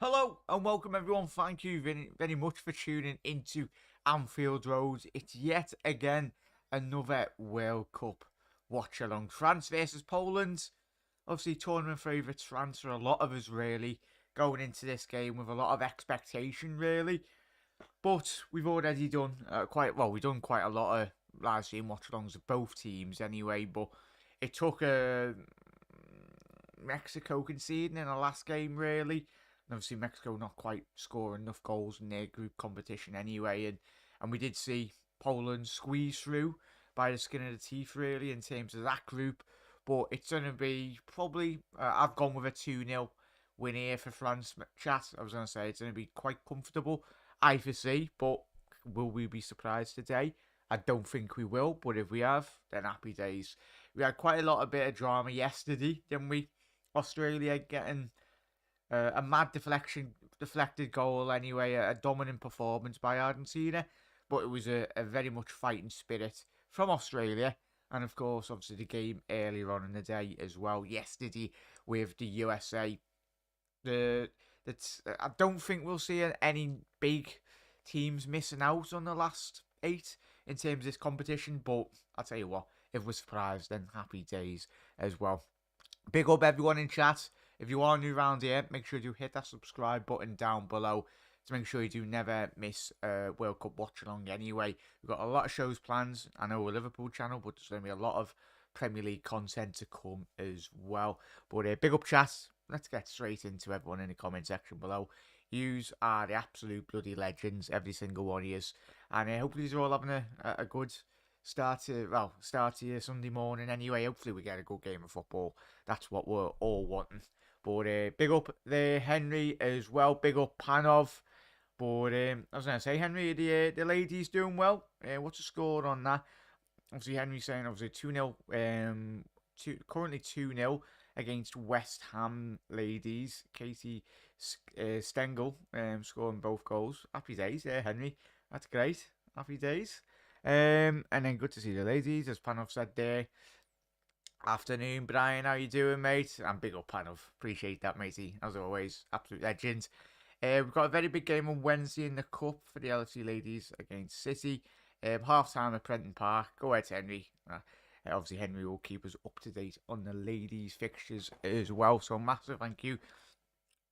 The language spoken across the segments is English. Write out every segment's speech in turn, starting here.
Hello and welcome everyone. Thank you very much for tuning into Anfield Road. It's yet again another World Cup watch along. France versus Poland. Obviously tournament favourites France for a lot of us really going into this game with a lot of expectation really. But we've already done we've done quite a lot of live stream watch alongs of both teams anyway. But it took Mexico conceding in the last game really. And obviously Mexico not quite scoring enough goals in their group competition anyway, and we did see Poland squeeze through by the skin of the teeth really in terms of that group. But it's going to be probably I've gone with a 2-0 win here for France. Chat, I was going to say it's going to be quite comfortable, I foresee, but will we be surprised today? I don't think we will, but if we have, then happy days. We had quite a lot of bit of drama yesterday, didn't we? Australia getting a mad deflected goal anyway, a dominant performance by Argentina, but it was a very much fighting spirit from Australia, and of course, obviously the game earlier on in the day as well, yesterday with the USA. I don't think we'll see any big teams missing out on the last 8 in terms of this competition, but I'll tell you what, if we're surprised, then happy days as well. Big up everyone in chat. If you are new around here, make sure you hit that subscribe button down below to make sure you do never miss World Cup watch along anyway. We've got a lot of shows planned. I know we're a Liverpool channel, but there's going to be a lot of Premier League content to come as well. But big up chat. Let's get straight into everyone in the comment section below. Yous are the absolute bloody legends, every single one of yous. And hopefully you're all having a good start to your Sunday morning anyway. Hopefully we get a good game of football. That's what we're all wanting. But big up there, Henry, as well. Big up Panov. But I was going to say, Henry, the ladies doing well. What's the score on that? Obviously, Henry's saying, obviously, 2-0. Currently 2-0 against West Ham ladies. Katie Stengel scoring both goals. Happy days there, Henry. That's great. Happy days. And then good to see the ladies, as Panov said there. Afternoon, Brian. How you doing, mate? I'm big up, Panov. Appreciate that, matey. As always, absolute legend. We've got a very big game on Wednesday in the Cup for the LFC ladies against City. Half time at Prenton Park. Go ahead, Henry. Obviously, Henry will keep us up to date on the ladies' fixtures as well. So, massive thank you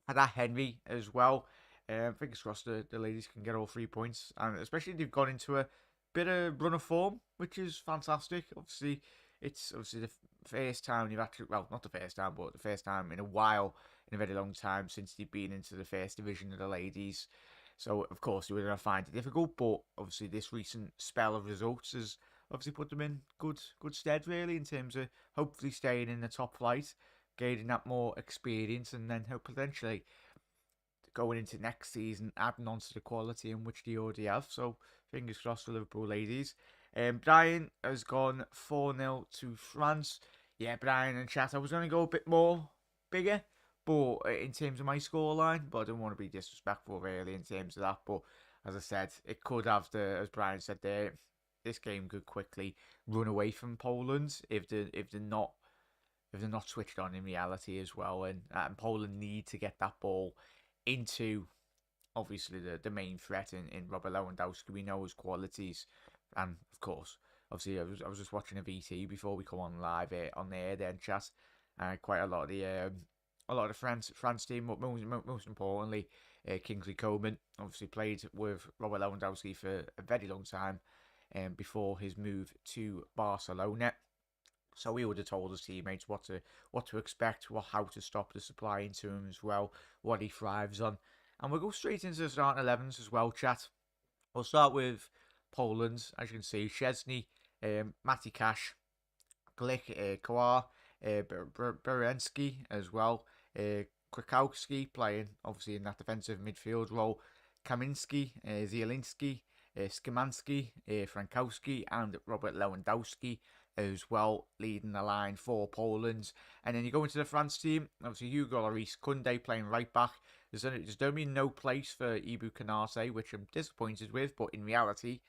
for that, Henry, as well. Fingers crossed the ladies can get all 3 points. And especially they've gone into a bit of run of form, which is fantastic. Obviously, it's obviously the first time you've actually, well, not the first time, but the first time in a while, in a very long time since they've been into the first division of the ladies. So, of course, they were going to find it difficult, but obviously this recent spell of results has obviously put them in good stead, really, in terms of hopefully staying in the top flight, gaining that more experience, and then potentially going into next season, adding on to the quality in which they already have. So, fingers crossed for Liverpool ladies. Brian has gone 4-0 to France. Yeah, Brian and chat, I was going to go a bit more bigger, but in terms of my scoreline, but I don't want to be disrespectful really in terms of that. But as I said, it could have as Brian said there, this game could quickly run away from Poland if they're not switched on in reality as well. And Poland need to get that ball into obviously the main threat in Robert Lewandowski. We know his qualities. And of course, obviously, I was just watching a VT before we come on live on the air then chat. Quite a lot of the France team, but most importantly, Kingsley Coman obviously played with Robert Lewandowski for a very long time, before his move to Barcelona. So he would have told his teammates what to expect, how to stop the supply into him as well, what he thrives on, and we'll go straight into the starting 11s as well, chat. We'll start with Poland, as you can see, Szczesny, Matty Cash, Glick, Kowar, Berensky as well, Krakowski playing obviously in that defensive midfield role, Kaminski, Zielinski, Skimanski, Frankowski, and Robert Lewandowski as well, leading the line for Poland. And then you go into the France team, obviously Hugo Lloris, Koundé playing right back. There's going to be no place for Ibu Konate, which I'm disappointed with, but in reality,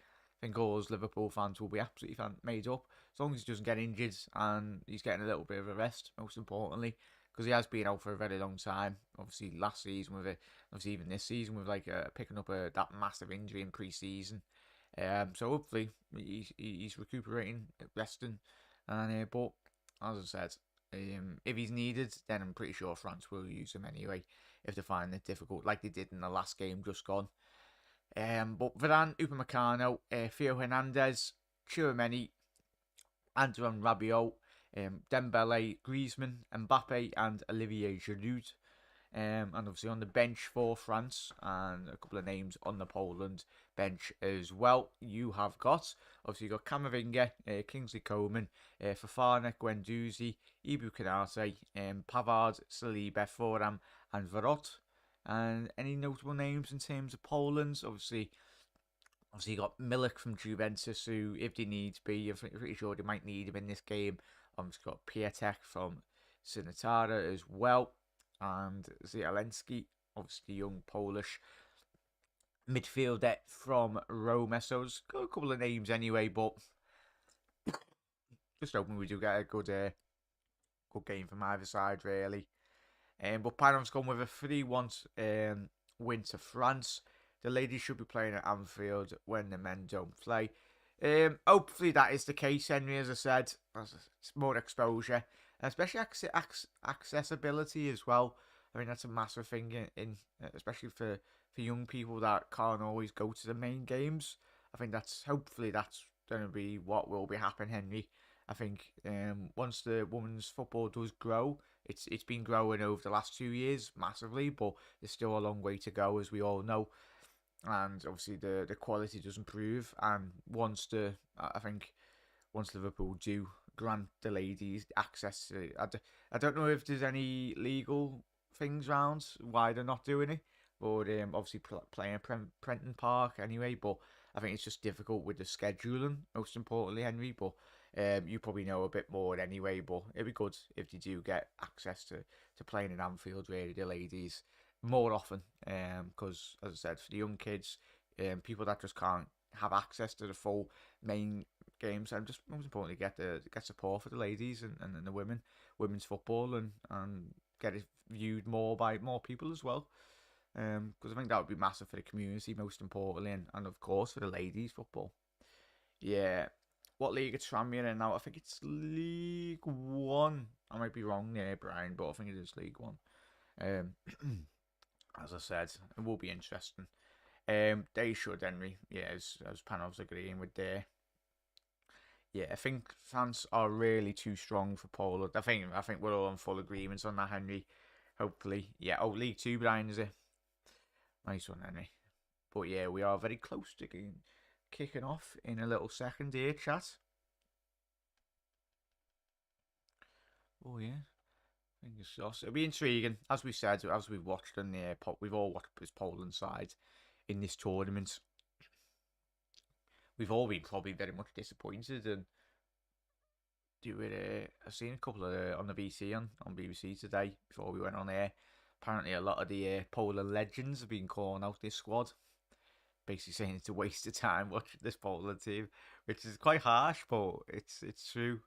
I think all those Liverpool fans will be absolutely made up, as long as he doesn't get injured and he's getting a little bit of a rest, most importantly. because he has been out for a very long time. Obviously, last season with it, obviously even this season with like picking up that massive injury in pre-season. So hopefully he's recuperating, resting, and but as I said, if he's needed, then I'm pretty sure France will use him anyway if they find it difficult, like they did in the last game just gone. But Varane, Upamecano, Theo Hernandez, Chouameni, Antoine Rabiot, Dembele, Griezmann, Mbappe, and Olivier Giroud. And obviously on the bench for France, and a couple of names on the Poland bench as well. You have got, obviously, you got Camavinga, Kingsley Coman, Fofana, Guendouzi, Ibu Kanate, Pavard, Saliba, Foram, and Verot. And any notable names in terms of Poland? Obviously, you got Milik from Juventus, who, if they need to be, I'm pretty sure they might need him in this game. You've got Piatek from Sinatara as well, and Zielinski, obviously young Polish midfielder from Roma. So there's got a couple of names anyway, but just hoping we do get a good game from either side, really. But Panam's gone with a 3-1 win to France. The ladies should be playing at Anfield when the men don't play. Hopefully that is the case, Henry, as I said. It's more exposure, especially accessibility as well. I mean, that's a massive thing in especially for young people that can't always go to the main games. I think hopefully that's going to be what will be happening, Henry. I think once the women's football does grow, it's been growing over the last 2 years massively, but there's still a long way to go, as we all know. And obviously the quality does improve. And once Liverpool do grant the ladies access to, I don't know if there's any legal things around why they're not doing it, but obviously playing at Prenton Park anyway. But I think it's just difficult with the scheduling, most importantly, Henry. But you probably know a bit more anyway. But it'd be good if they do get access to playing in Anfield, really, the ladies, more often. Because as I said, for the young kids, people that just can't have access to the full main games, and just most importantly get support for the ladies and the women's football, and get it viewed more by more people as well. Because I think that would be massive for the community, most importantly, and of course for the ladies football. Yeah. What league it's from in now? I think it's League One. I might be wrong there, Brian, but I think it is League One. As I said, it will be interesting. They should, Henry. Yeah, as Panov's agreeing with there. Yeah, I think France are really too strong for Poland. I think we're all in full agreement on that, Henry. Hopefully. Yeah, League Two, Brian, is it? Nice one, Henry. But yeah, we are very close to kicking off in a little second here, chat. Oh yeah, fingers crossed. It'll be intriguing, as we said, as we've watched on the we've all watched this Poland side in this tournament. We've all been probably very much disappointed, and I've seen a couple of on the BC on BBC today before we went on air. Apparently, a lot of the Poland legends have been calling out this squad, basically saying it's a waste of time watching this Poland team, which is quite harsh, but it's true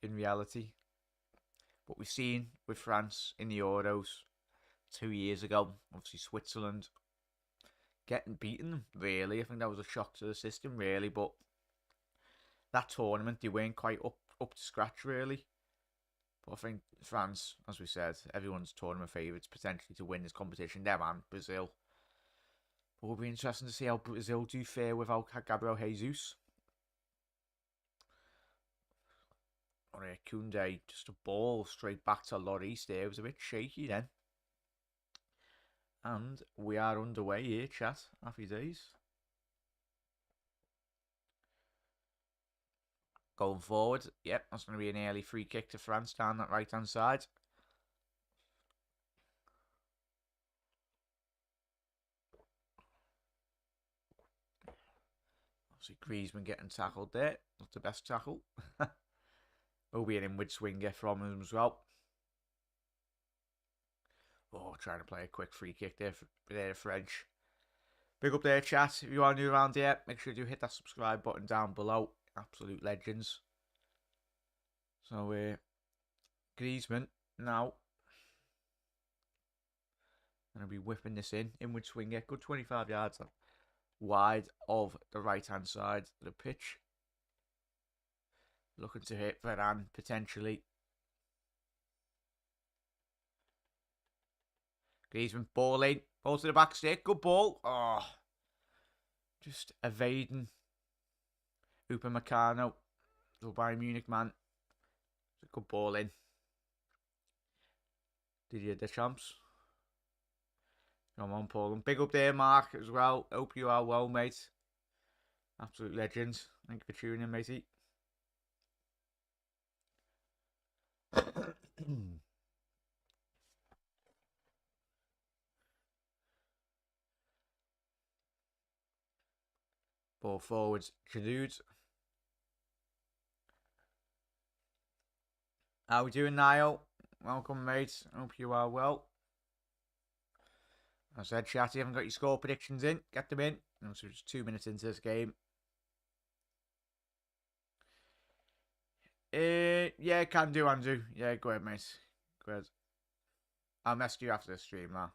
in reality. But we've seen with France in the Euros 2 years ago, obviously Switzerland getting beaten, really. I think that was a shock to the system, really. But that tournament, they weren't quite up to scratch, really. But I think France, as we said, everyone's tournament favourites potentially to win this competition. Them and Brazil. But it'll be interesting to see how Brazil do fare without Gabriel Jesus. Koundé, just a ball straight back to Lloris there. It was a bit shaky then. And we are underway here, chat. Happy days. Going forward. Yep, that's going to be an early free kick to France down that right-hand side. Obviously, Griezmann getting tackled there. Not the best tackle. Will be an inward swinger from him as well. Oh, trying to play a quick free kick there for the French. Big up there, chat. If you are new around here, make sure you do hit that subscribe button down below. Absolute legends. So, Griezmann now. And I'll be whipping this in. Inward swinger. Good 25 yards wide of the right-hand side of the pitch. Looking to hit Varane, potentially. Griezmann, ball in. Ball to the back stick. Good ball. Oh. Just evading Upamecano. The Bayern Munich man. It's a good ball in. Didier Deschamps. Come on, Poland. Big up there, Mark, as well. Hope you are well, mate. Absolute legend. Thank you for tuning in, matey. Ball forwards, Giroud. How we doing, Niall? Welcome, mate. Hope you are well. As I said, chat, you haven't got your score predictions in. Get them in. So just 2 minutes into this game. Yeah, can do, Andrew. Yeah, go ahead, mate. Go ahead. I'll message you after the stream now.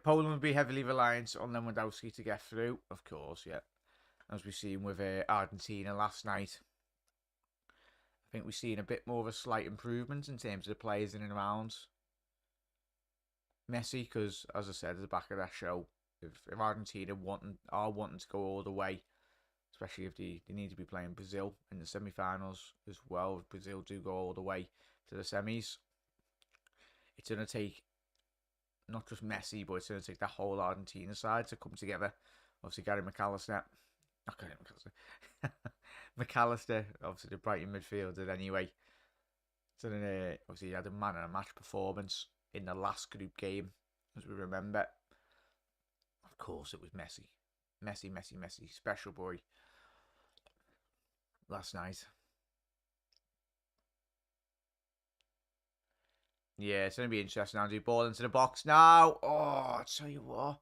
Poland will be heavily reliant on Lewandowski to get through, of course, yeah. As we've seen with Argentina last night. I think we've seen a bit more of a slight improvement in terms of the players in and around Messi, because, as I said at the back of that show, if Argentina are wanting to go all the way, especially if they need to be playing Brazil in the semi-finals as well, if Brazil do go all the way to the semis, it's going to take not just Messi, but it's going to take that whole Argentina side to come together. Obviously, Gary McAllister. Not Gary McAllister. McAllister, obviously the Brighton midfielder anyway. So then, obviously, he had a man and a match performance in the last group game, as we remember. Of course, it was Messi. Messi. Special boy. Last night. Yeah, it's going to be interesting now. Do ball into the box now. Oh, I tell you what.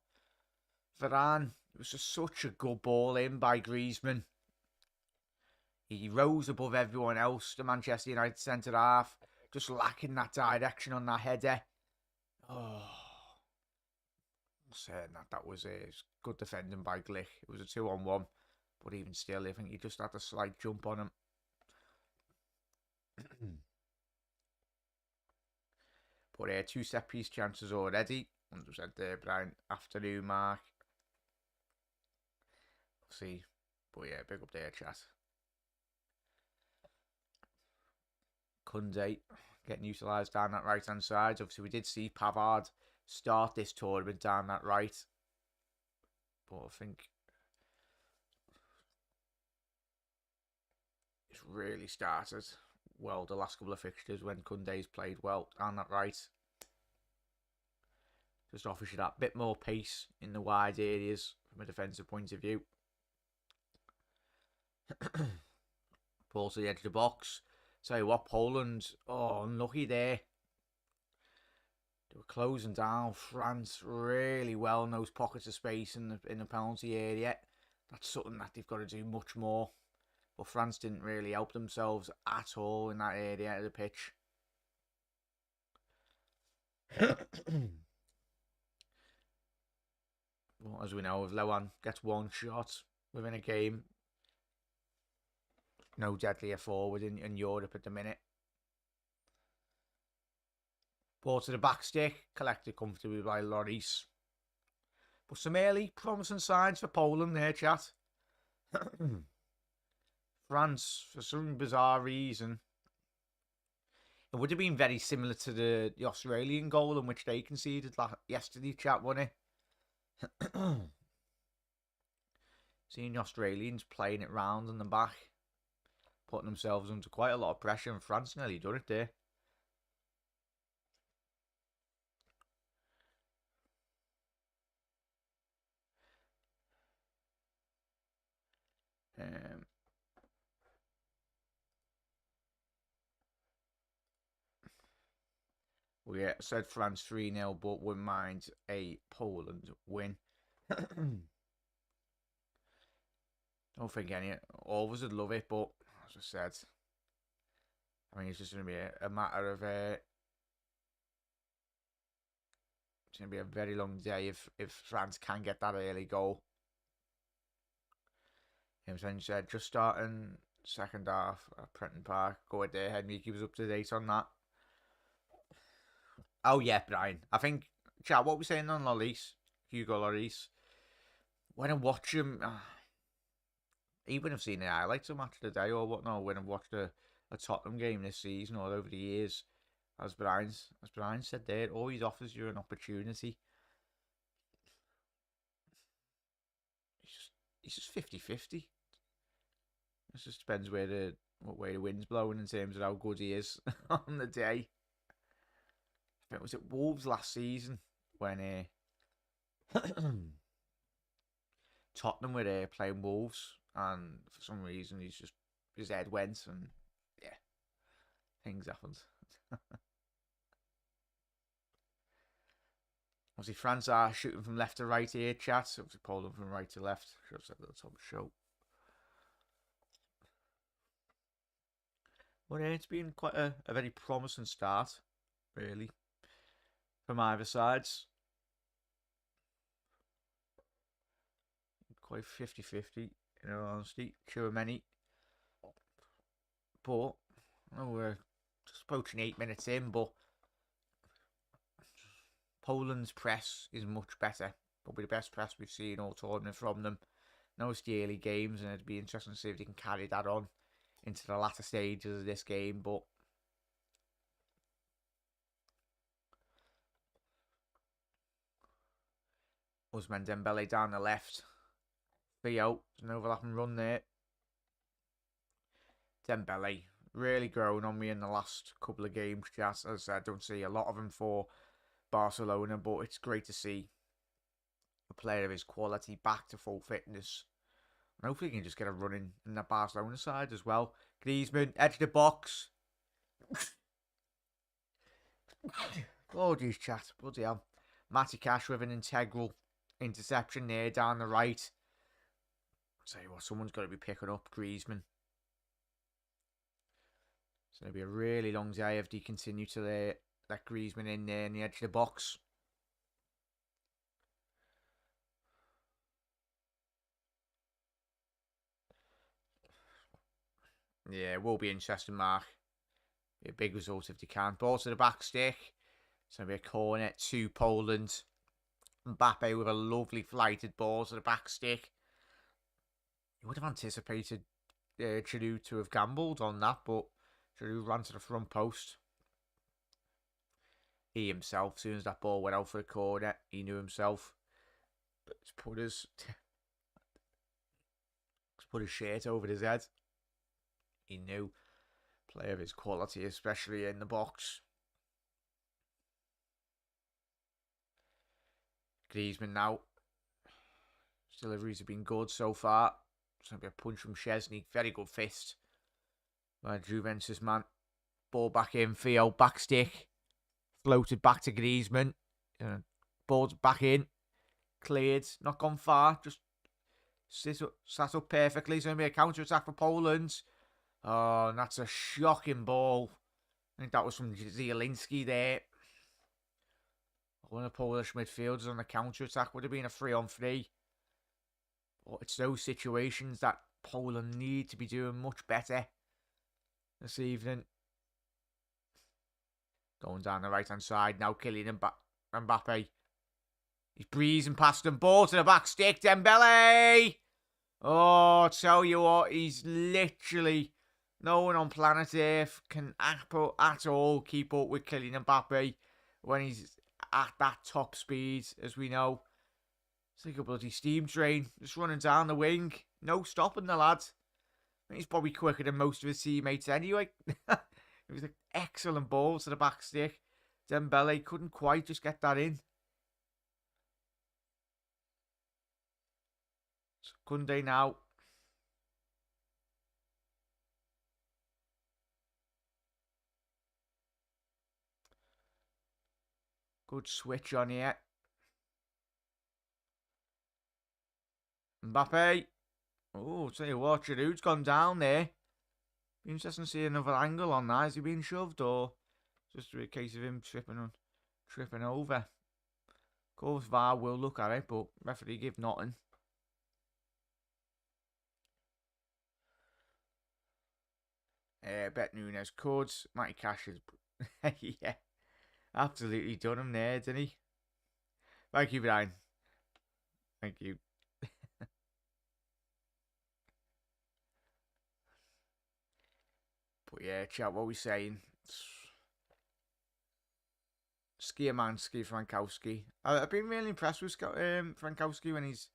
Varane. It was just such a good ball in by Griezmann. He rose above everyone else, the Manchester United centre-half. Just lacking that direction on that header. Oh. Saying that was good defending by Glick. It was a 2-on-1. But even still, I think he just had a slight jump on him. But 2 set-piece chances already. 100% there, Brian. Afternoon, Mark. We'll see. But yeah, big up there, chat. Kunde getting utilised down that right-hand side. Obviously, we did see Pavard start this tournament down that right. But I think it's really started well the last couple of fixtures when Kunde's played well down that right. Just offers you that bit more pace in the wide areas from a defensive point of view. Ball to the edge of the box. Tell you what, Poland, unlucky there. They were closing down France really well in those pockets of space in the penalty area. That's something that they've got to do much more. But France didn't really help themselves at all in that area of the pitch. Well, as we know, if Lewan gets one shot within a game, no deadlier forward in Europe at the minute. Ball to the back stick, collected comfortably by Lloris. But some early promising signs for Poland there, chat. France, for some bizarre reason, it would have been very similar to the Australian goal in which they conceded yesterday, chat, wasn't it? Seeing the Australians playing it round in the back, putting themselves under quite a lot of pressure, and France nearly done it there. Well, yeah, said France 3-0, but wouldn't mind a Poland win. Don't think all of us would love it, but as I said, I mean, it's just going to be a matter of going to be a very long day if France can get that early goal. As I said, just starting second half at Prenton Park. Go ahead, Henrique was up to date on that. Oh yeah, Brian. I think, chat, what we're saying on Lloris, Hugo Lloris. When I watch him, even I've seen the highlights of match of the day or whatnot, when I've watched a Tottenham game this season or over the years, as Brian said there, it always offers you an opportunity. He's just 50-50. It just depends what way the wind's blowing in terms of how good he is on the day. I think it was at Wolves last season when Tottenham were playing Wolves, and for some reason his head went, and yeah, things happened. Obviously, France are shooting from left to right here, chat. Obviously, Poland from right to left. Should have said that at the top of the show. But it's been quite a very promising start, really, from either sides. Quite 50-50, in all honesty. Chouameni. But, we're just approaching 8 minutes in, but Poland's press is much better. Probably the best press we've seen all tournament from them. Now it's the early games, and it'd be interesting to see if they can carry that on into the latter stages of this game, but Ousmane Dembele down the left. Theo, there's an overlapping run there. Dembele really growing on me in the last couple of games, chat. As I don't see a lot of him for Barcelona, but it's great to see a player of his quality back to full fitness. And hopefully he can just get a run in the Barcelona side as well. Griezmann, edge of the box. Oh, geez, chat. Bloody hell. Matty Cash with an integral interception there down the right. I'll tell you what, someone's got to be picking up Griezmann. It's going to be a really long day if they continue to let Griezmann in there in the edge of the box. Yeah, it will be interesting, Mark. Be a big result if they can. Ball to the back stick. It's going to be a corner to Poland. Mbappe with a lovely flighted ball to the back stick. You would have anticipated Giroud to have gambled on that, but Giroud ran to the front post. He himself, as soon as that ball went out for the corner, he knew himself. But he's put his shirt over his head. He knew. Player of his quality, especially in the box. Griezmann now. His deliveries have been good so far. It's going to be a punch from Szczesny. Very good fist by Juventus man. Ball back in. Theo, back stick. Floated back to Griezmann. Ball's back in. Cleared. Not gone far. Just sat up perfectly. It's going to be a counter-attack for Poland. Oh, and that's a shocking ball. I think that was from Zielinski there. One of the Polish midfielders on the counter-attack would have been a 3-on-3. But it's those situations that Poland need to be doing much better this evening. Going down the right-hand side now, Kylian Mbappe. He's breezing past them. Ball to the back stick. Dembele! Oh, I'll tell you what, he's literally... No one on planet Earth can at all keep up with Kylian Mbappe when he's at that top speed, as we know. It's like a bloody steam train, just running down the wing. No stopping the lad. I think he's probably quicker than most of his teammates anyway. It was an excellent ball to the back stick. Dembele couldn't quite just get that in. So Koundé now. Good switch on here. Mbappe. Oh, tell you what, Giroud's gone down there. Be interesting to see another angle on that. Is he being shoved or just a case of him tripping over? course, VAR will look at it, but referee give nothing. Bet Nunes could. Matty Cash is... yeah. Absolutely done him there, didn't he? Thank you, Brian. Thank you. But yeah, chat, what we saying? Skiamanski, Frankowski. I've been really impressed with Frankowski when he's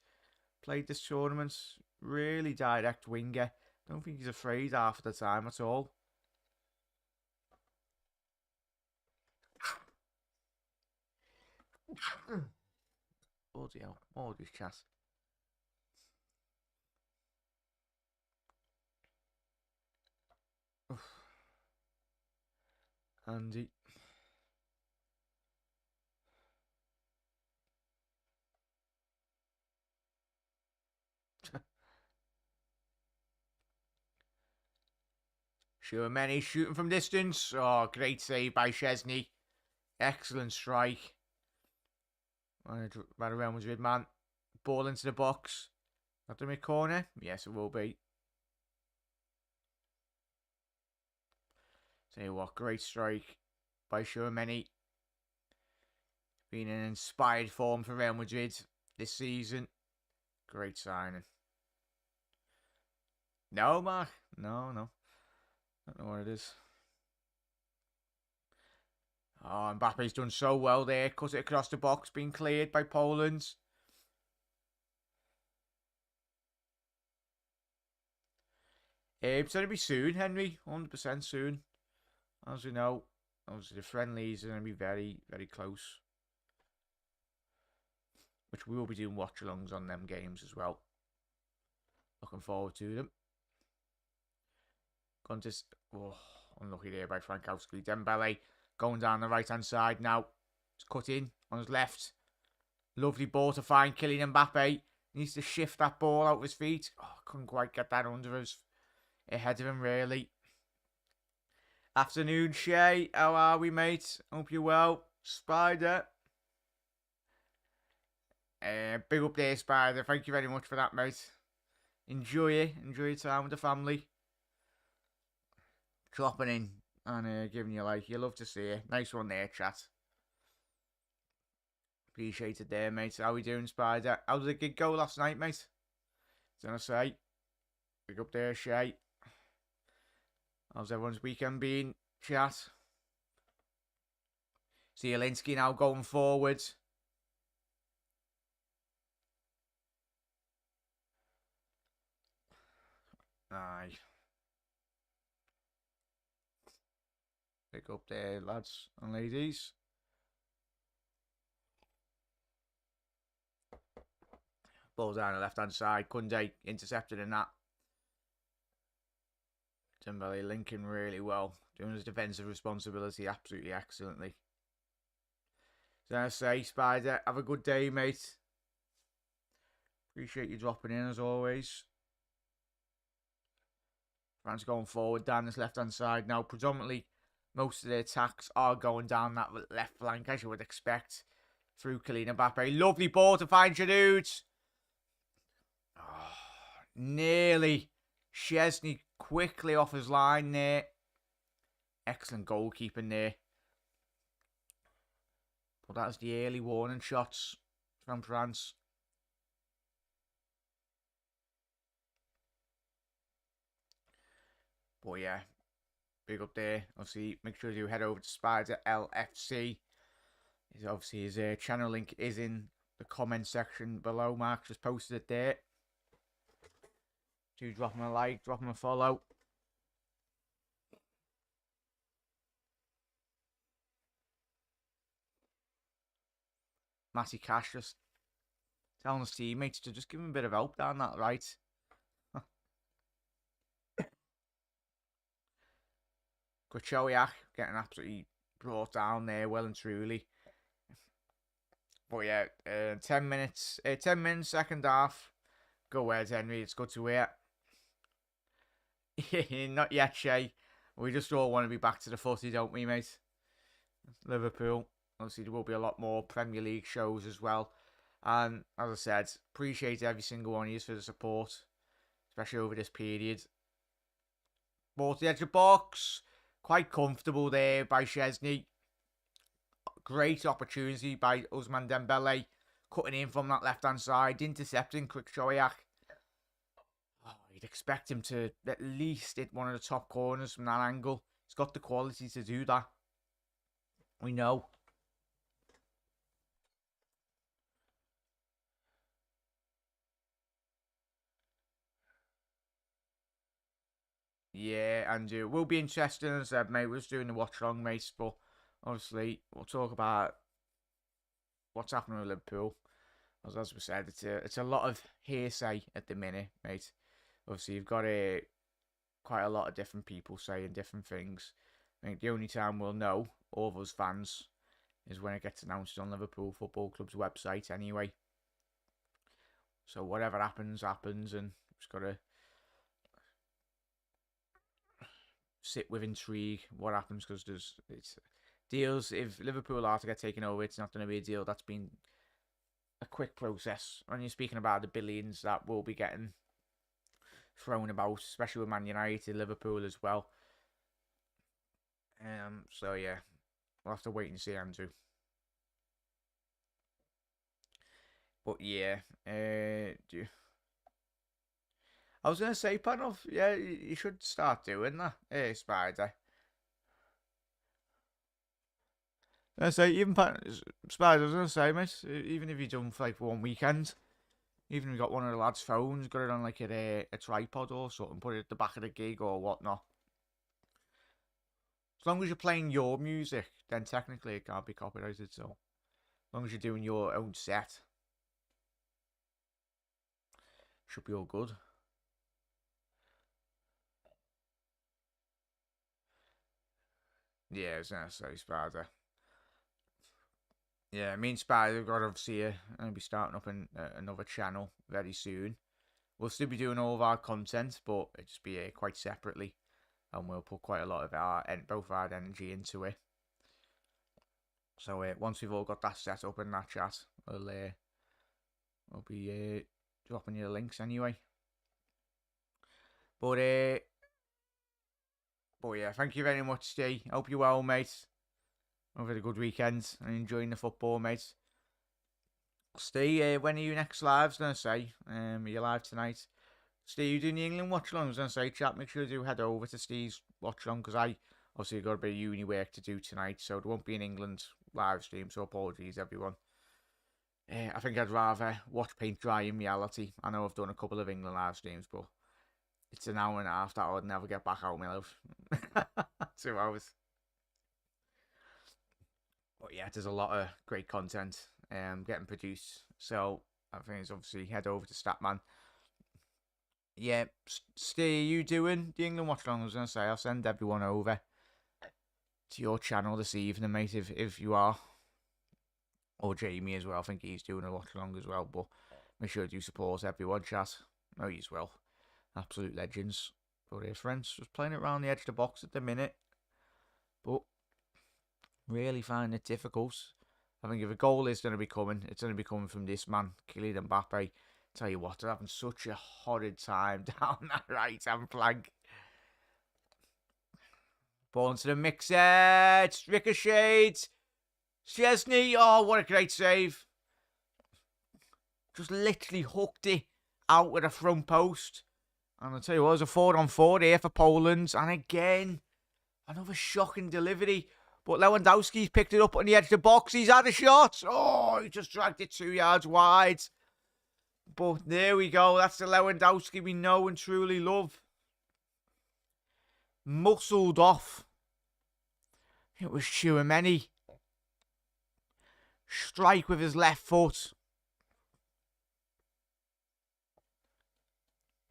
played this tournament. Really direct winger. Don't think he's afraid half the time at all. Bloody hell. All this chat. Andy. Sure, many shooting from distance. Oh, great save by Chesney. Excellent strike. Right around Madrid, man. Ball into the box. Not the mid corner. Yes, it will be. Tell you what, great strike by Shermany. Been an inspired form for Real Madrid this season. Great signing. No, Mark. No. Don't know what it is. Oh, Mbappe's done so well there. Cut it across the box. Being cleared by Poland. It's going to be soon, Henry. 100% soon. As we know, obviously the friendlies are going to be very, very close. Which we will be doing watch-alongs on them games as well. Looking forward to them. Gone to... Oh, unlucky there by Frankowski. Dembele going down the right-hand side now. It's cut in on his left. Lovely ball to find Kylian Mbappe. Needs to shift that ball out of his feet. Oh, couldn't quite get that under his... ahead of him, really. Afternoon, Shay. How are we, mate? Hope you're well. Spider. Big up there, Spider. Thank you very much for that, mate. Enjoy it. Enjoy your time with the family. Dropping in and giving you a like. You love to see it. Nice one there, chat. Appreciate it there, mate. How we doing, Spider? How did the gig go last night, mate? Gonna say. Big up there, Shay. How's everyone's weekend been, chat? Zielinski now going forward. Aye. Pick up there, lads and ladies. Ball down the left-hand side. Kunde intercepted in that. Dembele linking really well. Doing his defensive responsibility absolutely excellently. So I say, Spider, have a good day, mate. Appreciate you dropping in as always. France going forward down this left-hand side now. Predominantly, most of the attacks are going down that left flank, as you would expect, through Kylian Mbappe. Lovely ball to find Giroud. Oh, nearly. Chesney quickly off his line there. Excellent goalkeeping there. But that's the early warning shots from France. But yeah, big up there. Obviously, make sure you head over to Spider LFC. Obviously, his channel link is in the comment section below. Mark just posted it there. Do drop him a like, drop him a follow. Matty Cash just telling his teammates to just give him a bit of help down that right. Kuchowiak getting absolutely brought down there, well and truly. But yeah, 10 minutes, second half. Go ahead, Henry. It's good to hear. Not yet, Shay. We just all want to be back to the footy, don't we, mate? Liverpool. Obviously, there will be a lot more Premier League shows as well. And as I said, appreciate every single one of you for the support, especially over this period. Bought the edge of the box, quite comfortable there by Chesney. Great opportunity by Ousmane Dembele, cutting in from that left-hand side, intercepting Quick-Choyak. Oh, you'd expect him to at least hit one of the top corners from that angle. He's got the quality to do that. We know. Yeah, and it will be interesting, as I said, mate. We're just doing the watch-along, mate, but obviously we'll talk about what's happening with Liverpool. As we said, it's a lot of hearsay at the minute, mate. Obviously, you've got quite a lot of different people saying different things. I think the only time we'll know, all of us fans, is when it gets announced on Liverpool Football Club's website anyway. So whatever happens, happens, and just got to sit with intrigue what happens, because it's deals. If Liverpool are to get taken over, it's not going to be a deal that's been a quick process. And you're speaking about the billions that will be getting thrown about, especially with Man United, Liverpool as well. So yeah, we'll have to wait and see, Andrew. But yeah, I was gonna say, Panov, yeah, you should start doing that. Hey, Spider. I say, even Spider, I was gonna say, mate, even if you done for like 1 weekend, even if you got one of the lads' phones, got it on like a tripod or something, put it at the back of the gig or whatnot. As long as you're playing your music, then technically it can't be copyrighted. So, as long as you're doing your own set, should be all good. Yeah, it's necessary, Spider. Yeah, me and Spider have got obviously going to be starting up another channel very soon. We'll still be doing all of our content, but it'll just be quite separately, and we'll put quite a lot of both our energy into it. So once we've all got that set up in that chat, we'll be dropping you the links anyway. But yeah, thank you very much, Steve. Hope you're well, mate. Hope you had a good weekend and enjoying the football, mate. Steve, when are you next live? I was gonna say, are you live tonight? Steve, you doing the England watch along? I was gonna say, chat. Make sure you do head over to Steve's watch along, because I obviously got a bit of uni work to do tonight, so there won't be an England live stream. So apologies, everyone. I think I'd rather watch paint dry in reality. I know I've done a couple of England live streams, but it's an hour and a half that I would never get back out of my life. 2 hours. But yeah, there's a lot of great content getting produced. So I think it's obviously head over to Statman. Yeah, Steve, you doing the England watch along? I was going to say, I'll send everyone over to your channel this evening, mate, if you are. Or Jamie as well. I think he's doing a watch along as well. But make sure you support everyone, chat. No, you as well. Absolute legends. But here, friends, just playing it around the edge of the box at the minute. But really finding it difficult. I think if a goal is going to be coming, it's going to be coming from this man, Kylian Mbappe. Tell you what, they're having such a horrid time down that right-hand flank. Ball into the mixer. It's ricocheted. Chesney. Oh, what a great save. Just literally hooked it out with the front post. And I'll tell you what, it was a 4-on-4 here for Poland. And again, another shocking delivery. But Lewandowski's picked it up on the edge of the box. He's had a shot. Oh, he just dragged it 2 yards wide. But there we go. That's the Lewandowski we know and truly love. Muscled off. It was Chouameni. Strike with his left foot.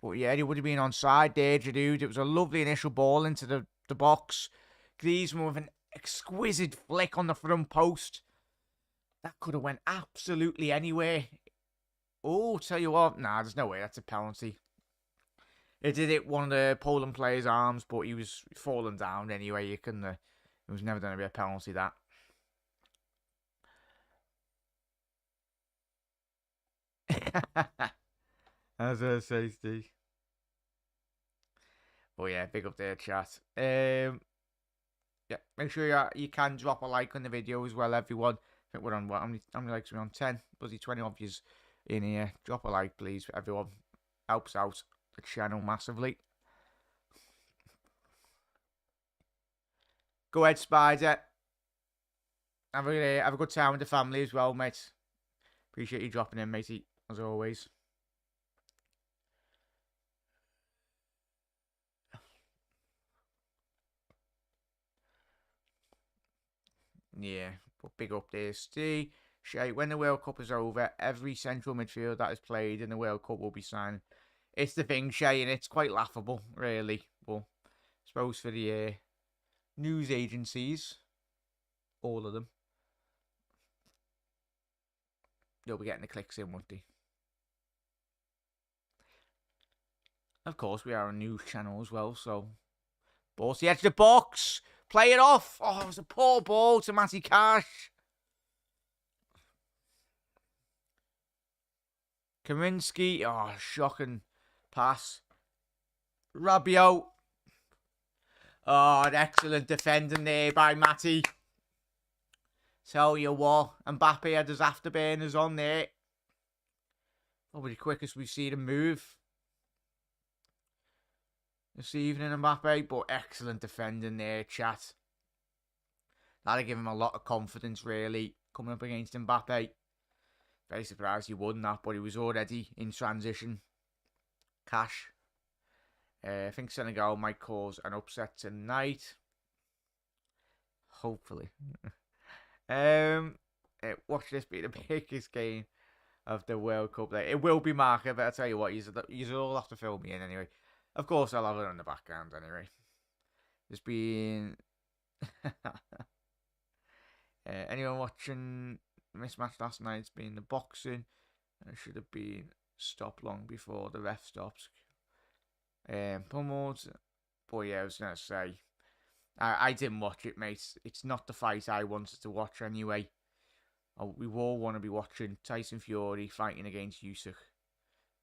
But yeah, he would have been onside there, Jadud. It was a lovely initial ball into the box. Griezmann with an exquisite flick on the front post. That could have went absolutely anywhere. Oh, tell you what. Nah, there's no way. That's a penalty. It did hit one of the Poland players' arms, but he was falling down anyway. You couldn't. It was never going to be a penalty, that. As I say, Steve. But yeah, big up there, chat. Yeah, make sure you can drop a like on the video as well, everyone. I think we're on what? How many likes are we on? 10. Bloody 20 of yous in here. Drop a like, please, everyone. Helps out the channel massively. Go ahead, Spider. Have a good time with the family as well, mate. Appreciate you dropping in, matey, as always. Yeah, but big up there, Steve. Shay, when the World Cup is over, every central midfield that is played in the World Cup will be signed. It's the thing, Shay, and it's quite laughable, really. But I suppose for the news agencies, all of them, they'll be getting the clicks in, won't they? Of course, we are a news channel as well, so... Ball to the edge of the box! Play it off! Oh, it was a poor ball to Matty Cash. Kaminsky, oh, shocking pass. Rabiot. Oh, an excellent defending there by Matty. Tell you what, Mbappe had his afterburners on there. Probably the quickest we've seen him move this evening, Mbappe, but excellent defending there, chat. That'll give him a lot of confidence, really, coming up against Mbappe. Very surprised he won that, but he was already in transition. Cash. I think Senegal might cause an upset tonight. Hopefully. Watch this be the biggest game of the World Cup. It will be Marker, but I tell you what, you all have to fill me in anyway. Of course, I'll have it on the background anyway. There's been... anyone watching mismatch last night? It's been the boxing. It should have been stopped long before the ref stops. Pummeled. But yeah, I was going to say, I didn't watch it, mate. It's not the fight I wanted to watch anyway. We all want to be watching Tyson Fury fighting against Usyk.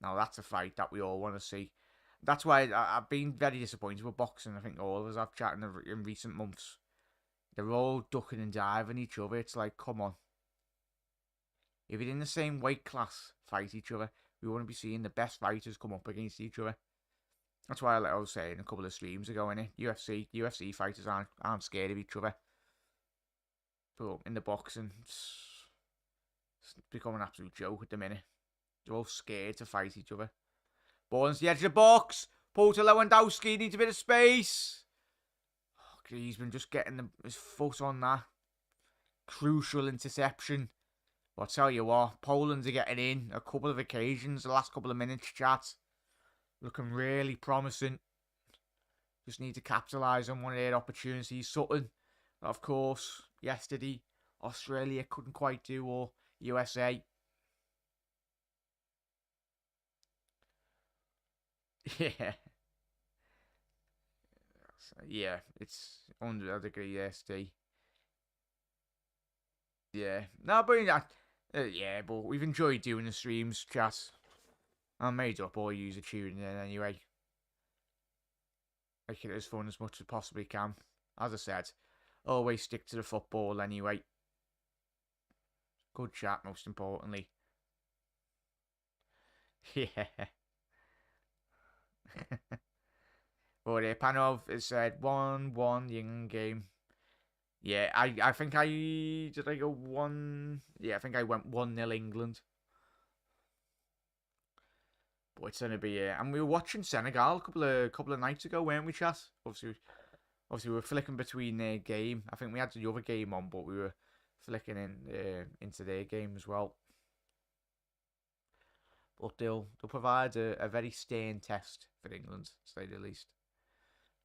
Now, that's a fight that we all want to see. That's why I've been very disappointed with boxing. I think all of us have chatted in recent months. They're all ducking and diving each other. It's like, come on. If you're in the same weight class, fight each other. We want to be seeing the best fighters come up against each other. That's why I was saying a couple of streams ago, innit? UFC fighters aren't scared of each other. But in the boxing, it's become an absolute joke at the minute. They're all scared to fight each other. Ball into the edge of the box. Pull to Lewandowski. Needs a bit of space. Oh, Griezmann just getting his foot on that. Crucial interception. But I'll tell you what, Poland are getting in a couple of occasions. The last couple of minutes, chat. Looking really promising. Just need to capitalise on one of their opportunities. Sutton, of course, yesterday, Australia couldn't quite do, or USA. Yeah. Yeah, it's under a degree SD. Yeah. No, but yeah, but we've enjoyed doing the streams, chat. I made up all user tuning in anyway. Make it as fun as much as possibly can. As I said, always stick to the football anyway. Good chat, most importantly. Yeah. But Panov has said 1-1 England game. Yeah, I think did I go 1? Yeah, I think I went 1-0 England. But it's gonna be and we were watching Senegal a couple of nights ago, weren't we, chat? Obviously we were flicking between their game. I think we had the other game on, but we were flicking into their game as well. But they'll provide a very stern test for England, to say the least.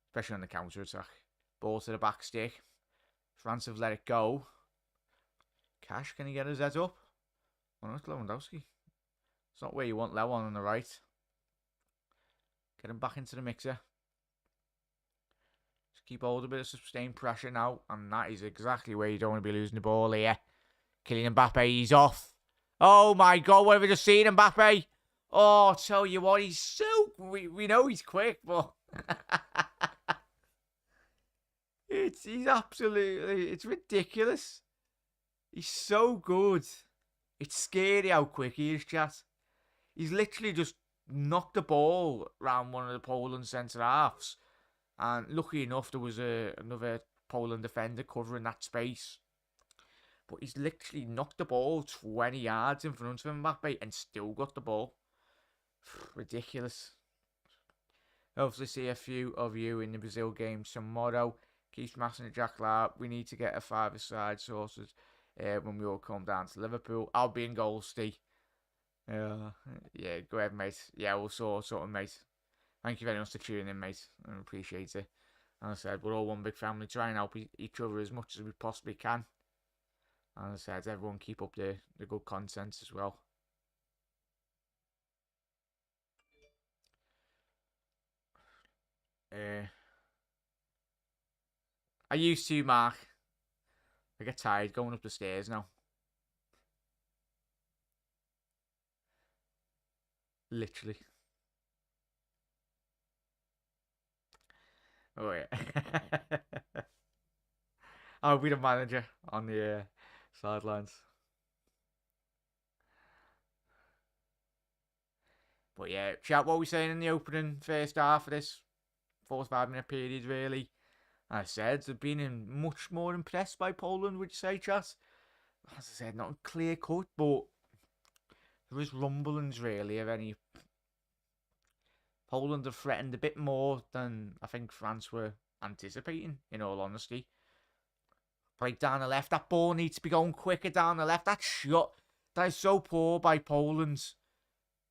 Especially on the counter-attack. Ball to the back stick. France have let it go. Cash, can he get his head up? Oh, no, it's Lewandowski. It's not where you want Lewan on the right. Get him back into the mixer. Just keep hold of a bit of sustained pressure now. And that is exactly where you don't want to be losing the ball here. Kylian Mbappe, he's off. Oh my God, what have we just seen, Mbappe? Oh, I'll tell you what, he's so... We know he's quick, but... he's absolutely... It's ridiculous. He's so good. It's scary how quick he is, chat. He's literally just knocked the ball around one of the Poland centre-halves. And lucky enough, there was another Poland defender covering that space. But he's literally knocked the ball 20 yards in front of Mbappe and still got the ball. Ridiculous. Hopefully see a few of you in the Brazil game tomorrow. Keep smashing the Jack Lab. We need to get a five-a-side sorted when we all come down to Liverpool. I'll be in goal, Steve. Yeah, go ahead, mate. Yeah, we'll sort something, mate. Thank you very much for tuning in, mate. I appreciate it. As I said, we're all one big family. Try and help each other as much as we possibly can. As I said, everyone keep up the good content as well. I used to, Mark. I get tired going up the stairs now. Literally. Oh, yeah. I'll be the manager on the sidelines. But yeah, chat, what were we saying in the opening first half of this 45-minute period, really? I said, they've been much more impressed by Poland, would you say, chat? As I said, not clear cut, but there is rumblings, really, of any... Poland have threatened a bit more than I think France were anticipating, in all honesty. Break down the left, that ball needs to be going quicker down the left. That shot, that is so poor by Poland.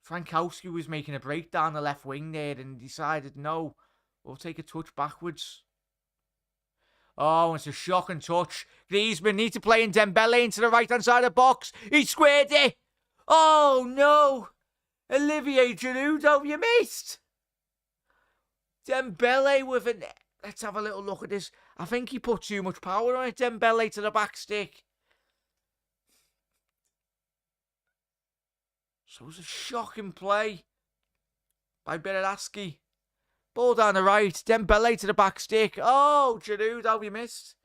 Frankowski was making a break down the left wing there and decided, no, we'll take a touch backwards. Oh, it's a shocking touch. Griezmann needs to play in Dembele into the right-hand side of the box. He squared it. Oh, no. Olivier Giroud, you missed. Dembele with an... Let's have a little look at this. I think he put too much power on it. Dembele to the back stick. So it was a shocking play by Beredaski. Ball down the right. Dembele to the back stick. Oh, Giroud, how we missed.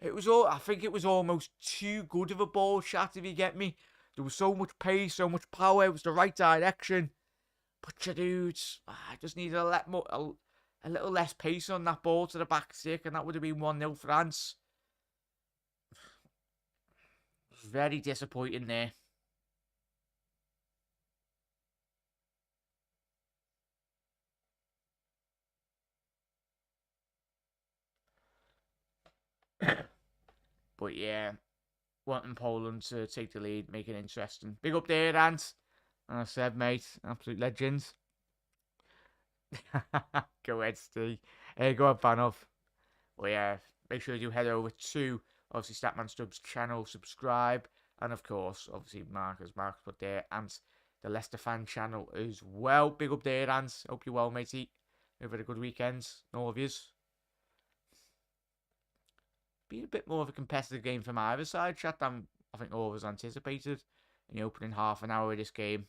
It was all. I think it was almost too good of a ball shot, if you get me. There was so much pace, so much power. It was the right direction. But Giroud, I just needed a little less pace on that ball to the back stick, and that would have been 1-0 France. Very disappointing there. But yeah, wanting Poland to take the lead, make it interesting. Big up there, Ant. And I said, mate, absolute legends. Go ahead, Steve. Go on, Banov. Well, yeah, make sure you head over to, obviously, Statman Stubbs' channel, subscribe. And, of course, obviously, Mark's put there. And the Leicester fan channel as well. Big up there, Ant. Hope you're well, matey. You've had a good weekend. All of yous. Been a bit more of a competitive game from either side, chat, than I think all of us anticipated in the opening half an hour of this game.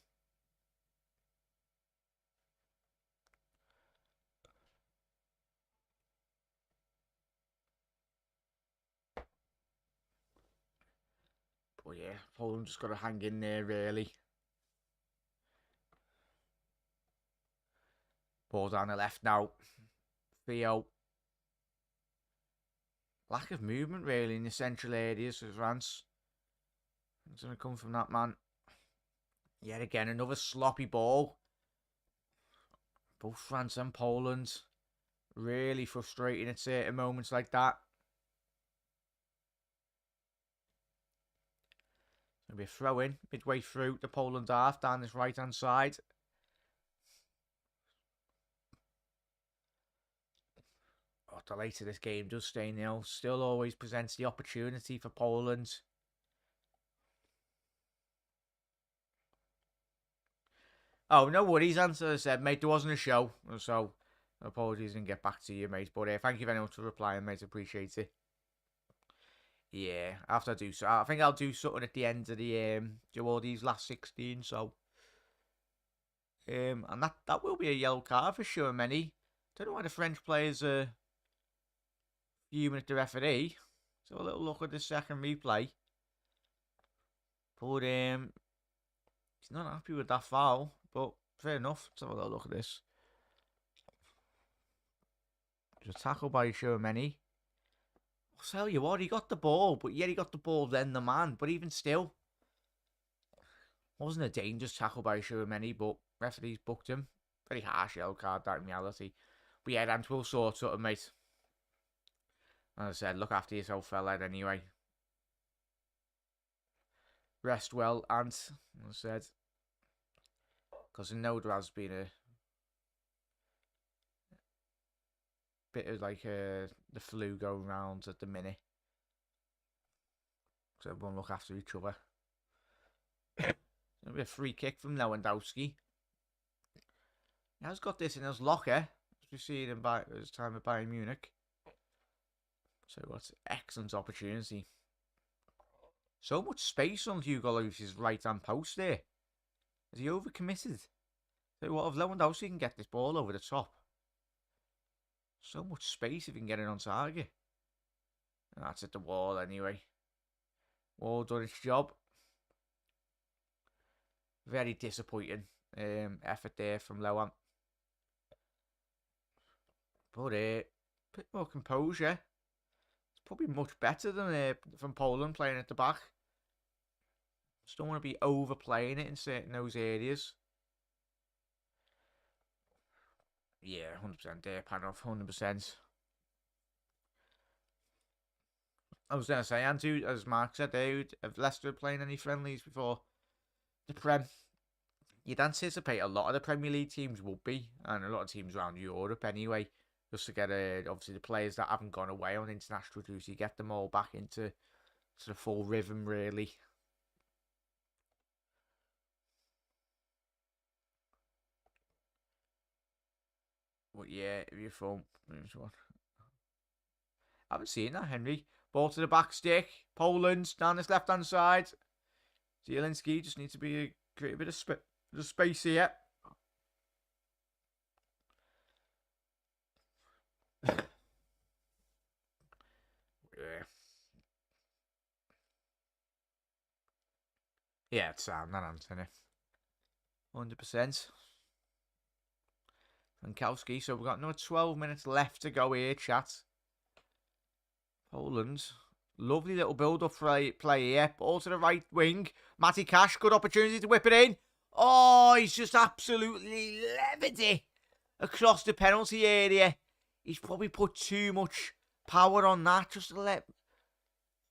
But yeah, Poland just got to hang in there, really. Ball down the left now. Theo. Lack of movement, really, in the central areas for France. It's going to come from that man. Yet again, another sloppy ball. Both France and Poland. Really frustrating at certain moments like that. Going to be a throw in midway through the Poland half down this right hand side. Oh, the later this game does stay nil. Still always presents the opportunity for Poland. Oh, no worries, answer. I said, mate, there wasn't a show. So, apologies and get back to you, mate. But thank you very much for replying, mate. Appreciate it. Yeah, after I do so, I think I'll do something at the end of the do all these last 16. So and that will be a yellow card for sure. Many don't know why the French players are fuming at the referee. So a little look at the second replay, but he's not happy with that foul. But fair enough. Let's have a little look at this. There's a tackle by Shermany. I'll tell you what, he got the ball, but yeah, he got the ball then the man. But even still, wasn't a dangerous tackle by Shermany, but referees booked him. Very harsh yellow card, that in reality. But yeah, Dan, we'll sort something, mate. As I said, look after yourself, fella, anyway. Rest well, and as I said, because I know there has been a bit of like the flu going around at the minute. So everyone look after each other. It'll be a free kick from Lewandowski. He has got this in his locker, as we've seen him by his time at Bayern Munich. So what's excellent opportunity. So much space on Hugo Lloris's right-hand post there. Is he overcommitted? So what, if Lewandowski can get this ball over the top? So much space if he can get it on target. And that's at the wall anyway. Wall done its job. Very disappointing effort there from Lewan. But a bit more composure. It's probably much better than from Poland playing at the back. Just don't want to be overplaying it in certain those areas. Yeah, 100% there, Panov, 100%. I was going to say, Andrew, as Mark said, have Leicester playing any friendlies before the Prem? You'd anticipate a lot of the Premier League teams will be, and a lot of teams around Europe anyway, just to get obviously the players that haven't gone away on international duty, get them all back into sort of full rhythm, really. But yeah, if you're from one. I haven't seen that, Henry. Ball to the back stick. Poland down this left hand side. Zielinski just needs to create a bit of space here. Yeah. Yeah, it's Sam, not Anthony. 100%. Frankowski, so we've got another 12 minutes left to go here, chat. Poland. Lovely little build-up play here. Ball to the right wing. Matty Cash, good opportunity to whip it in. Oh, he's just absolutely levered it across the penalty area. He's probably put too much power on that just to let...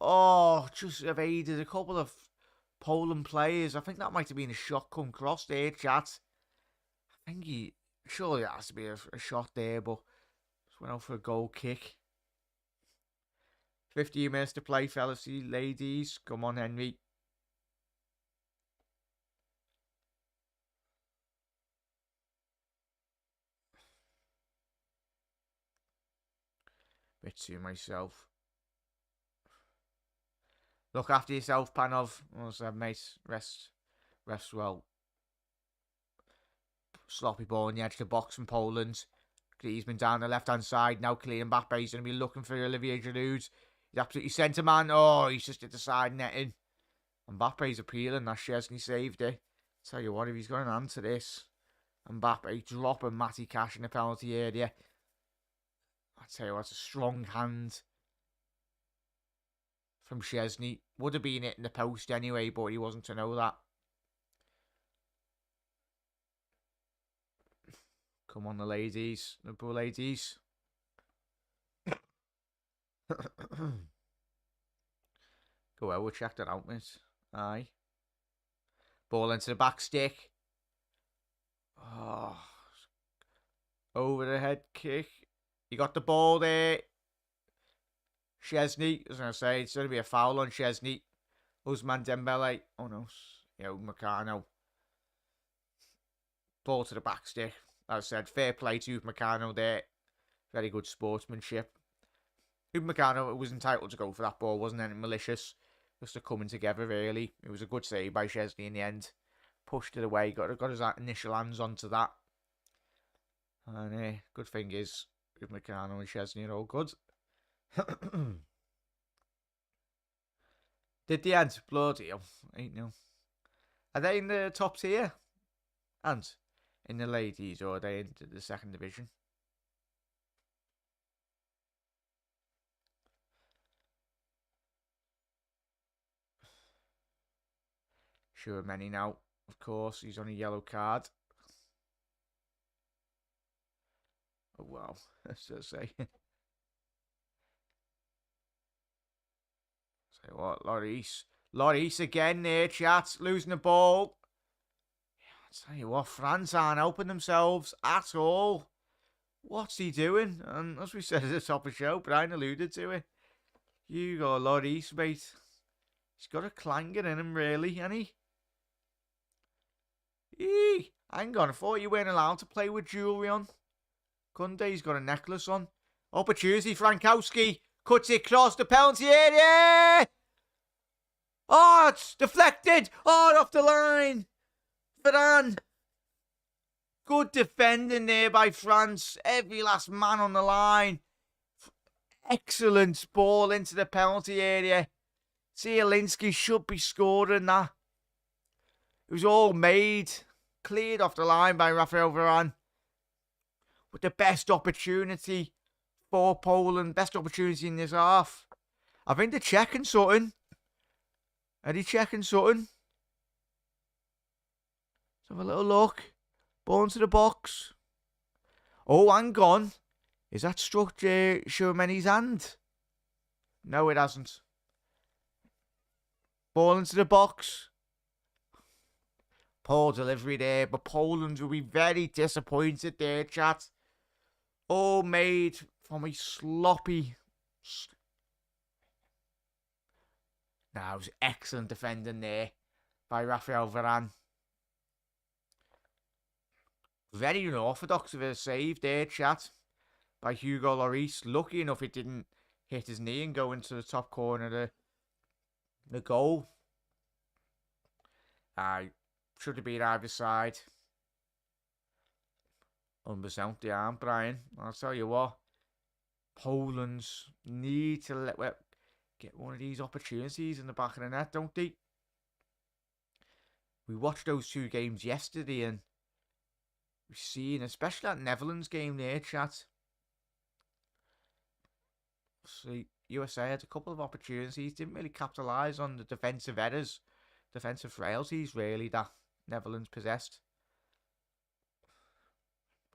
Oh, just evaded a couple of Poland players. I think that might have been a shot come cross there, chat. I think surely it has to be a shot there, but just went out for a goal kick. 15 minutes to play, fellas, ladies. Come on, Henry. Bit to myself. Look after yourself, Panov. Also, mate, rest well. Sloppy ball on the edge of the box from Poland. Griezmann down the left-hand side. Now Kylian Mbappe's going to be looking for Olivier Giroud. He's absolutely centre man. Oh, he's just at the side netting. Mbappe's appealing. That Szczesny saved it. Tell you what, if he's got an hand to this, Mbappe dropping Matty Cash in the penalty area. I tell you what, it's a strong hand from Szczesny. Would have been hitting the post anyway, but he wasn't to know that. Come on, the ladies. The poor ladies. Go well, we'll check that out, mate. Aye. Ball into the back stick. Oh. Over the head kick. He got the ball there. Szczesny, I was going to say, it's going to be a foul on Szczesny. Ousmane Dembele. Oh no. Yeah, Meccano. Ball to the back stick. As I said, fair play to Meccano there. Very good sportsmanship. Upamecano was entitled to go for that ball, wasn't anything malicious. Just a coming together, really. It was a good save by Chesney in the end. Pushed it away, got his initial hands onto that. And good thing is, Upamecano and Chesney are all good. Did the end? Bloody hell. Ain't no. Are they in the top tier? And in the ladies, or are they into the second division? Sure, many now. Of course, he's on a yellow card. Oh, wow. So say. Say what? Lloris again there, chat. Losing the ball. I tell you what, France aren't helping themselves at all. What's he doing? And as we said at the top of the show, Brian alluded to it. You got Lloris, mate. He's got a clanger in him, really, hasn't he? Hang on, I thought you weren't allowed to play with jewellery on. Kunde's got a necklace on. Opportunity, Frankowski. Cuts it across the penalty area. Oh, it's deflected. Oh, off the line. Varane. Good defending there by France. Every last man on the line. Excellent ball into the penalty area. Zielinski should be scoring that. It was all made. Cleared off the line by Rafael Varane. With the best opportunity for Poland. Best opportunity in this half. I think they're checking something. Are they checking something? Let's have a little look. Ball into the box. Oh, hang on. Is that struck Tchouaméni's hand? No, it hasn't. Ball into the box. Poor delivery there, but Poland will be very disappointed there, chat. All made from a sloppy... Now, it was excellent defending there by Rafael Varane. Very unorthodox of a save there, chat, by Hugo Lloris. Lucky enough it didn't hit his knee and go into the top corner of the goal. Should have been either side. 100% they aren't, Brian. I'll tell you what. Poland's need to get one of these opportunities in the back of the net, don't they? We watched those two games yesterday and we've seen, especially that Netherlands game there, chat. See, USA had a couple of opportunities, didn't really capitalise on the defensive errors, defensive frailties, really, that Netherlands possessed.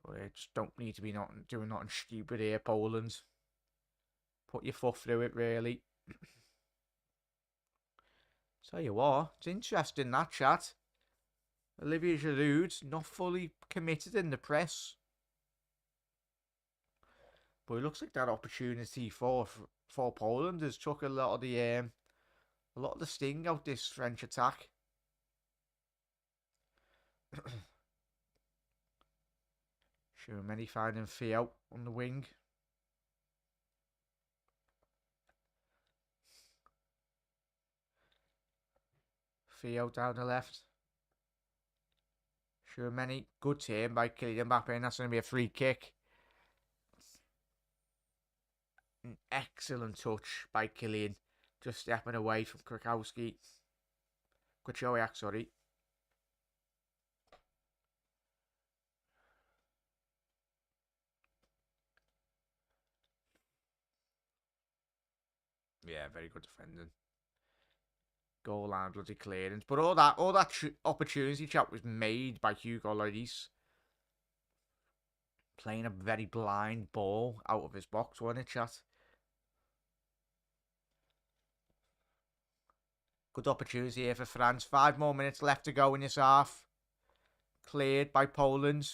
But they just don't need to be doing nothing stupid here, Poland. Put your foot through it, really. Tell you what, it's interesting, that chat. Olivier Giroud's not fully committed in the press. But it looks like that opportunity for Poland has took a lot of the sting out this French attack. Tchouaméni finding Theo on the wing. Theo down the left. Tchouaméni, good turn by Kylian Mbappe, and that's going to be a free kick. An excellent touch by Kylian, just stepping away from Krakowski. Kuchowiak, sorry. Yeah, very good defending. Goal line, bloody clearance. But all that opportunity, chat, was made by Hugo Lloris. Playing a very blind ball out of his box, wasn't it, chat? Good opportunity here for France. 5 more minutes left to go in this half. Cleared by Poland.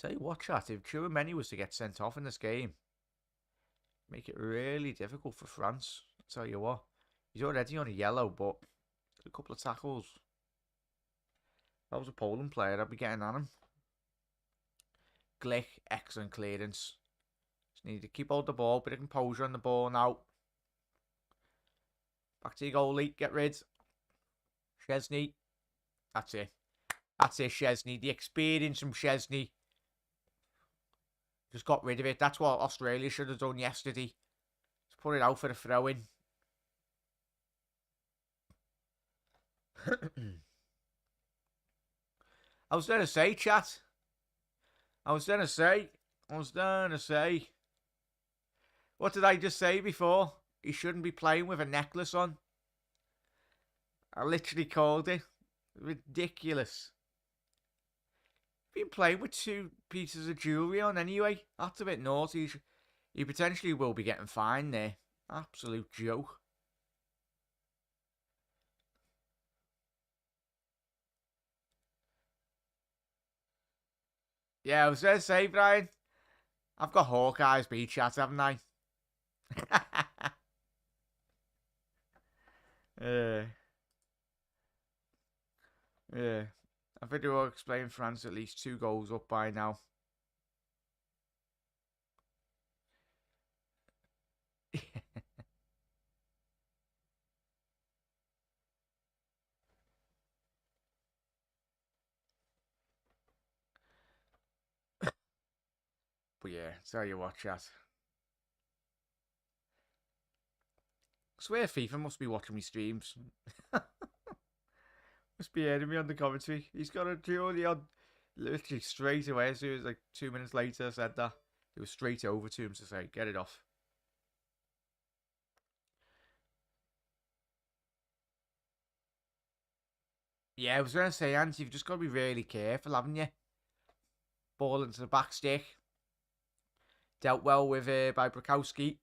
Tell you what, chat, if Tchouaméni was to get sent off in this game, make it really difficult for France. I'll tell you what. He's already on a yellow, but a couple of tackles. I was a Poland player, I'd be getting on him. Glick, excellent clearance. Just need to keep hold of the ball, bit of composure on the ball now. Back to your goalie, get rid. Szczesny. That's it. That's it, Szczesny. The experience from Szczesny. Just got rid of it. That's what Australia should have done yesterday. Just put it out for a throw-in. I was going to say, chat. What did I just say before? He shouldn't be playing with a necklace on. I literally called it. Ridiculous. Been playing with 2 pieces of jewellery on anyway. That's a bit naughty. He potentially will be getting fined there. Absolute joke. Yeah, I was going to say, Brian, I've got Hawkeye's beat chat, haven't I? Yeah. I think we'll explain France at least 2 goals up by now. But yeah, tell you what, chat. I swear FIFA must be watching me streams. Must be hearing me on the commentary. He's got a jewelry on literally straight away. As soon as like 2 minutes later I said that, it was straight over to him to say, get it off. Yeah, I was going to say, Ant, you've just got to be really careful, haven't you? Ball into the back stick. Dealt well with by Brakowski.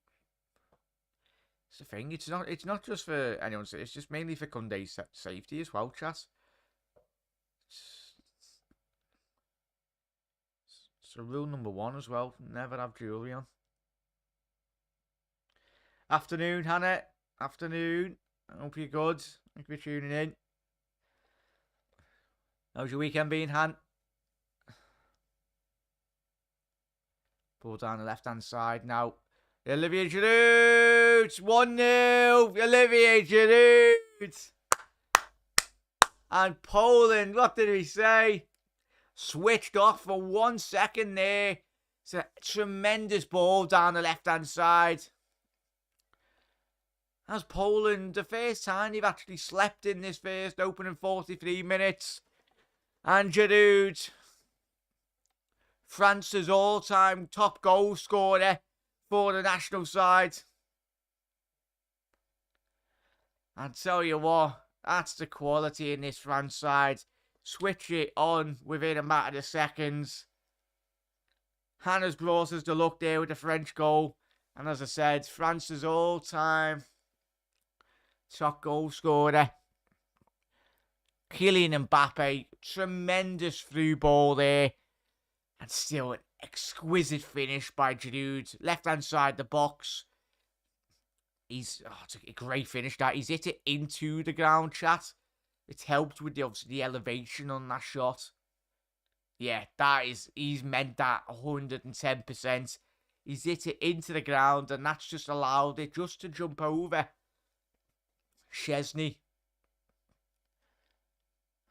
It's the thing. It's not just for anyone. It's just mainly for Kunde's safety as well, chat. So rule number 1 as well. Never have jewellery on. Afternoon, Hannah. Afternoon. I hope you're good. Thank you for tuning in. How's your weekend been, Han? Ball down the left-hand side now. Olivier Giroud! 1-0! Olivier Giroud! And Poland, what did he say? Switched off for 1 second there. It's a tremendous ball down the left-hand side. As Poland, the first time they've actually slept in this first opening 43 minutes. And Giroud, France's all-time top goal scorer for the national side. And tell you what, that's the quality in this France side. Switch it on within a matter of seconds. Hannah's brought us the luck there with the French goal. And as I said, France's all-time top goal scorer. Kylian Mbappe, tremendous through ball there. And still an exquisite finish by Giroud. Left-hand side the box. It's a great finish that. He's hit it into the ground, chat. It's helped with the elevation on that shot. Yeah, he's meant that 110%. He's hit it into the ground and that's just allowed it just to jump over Szczesny.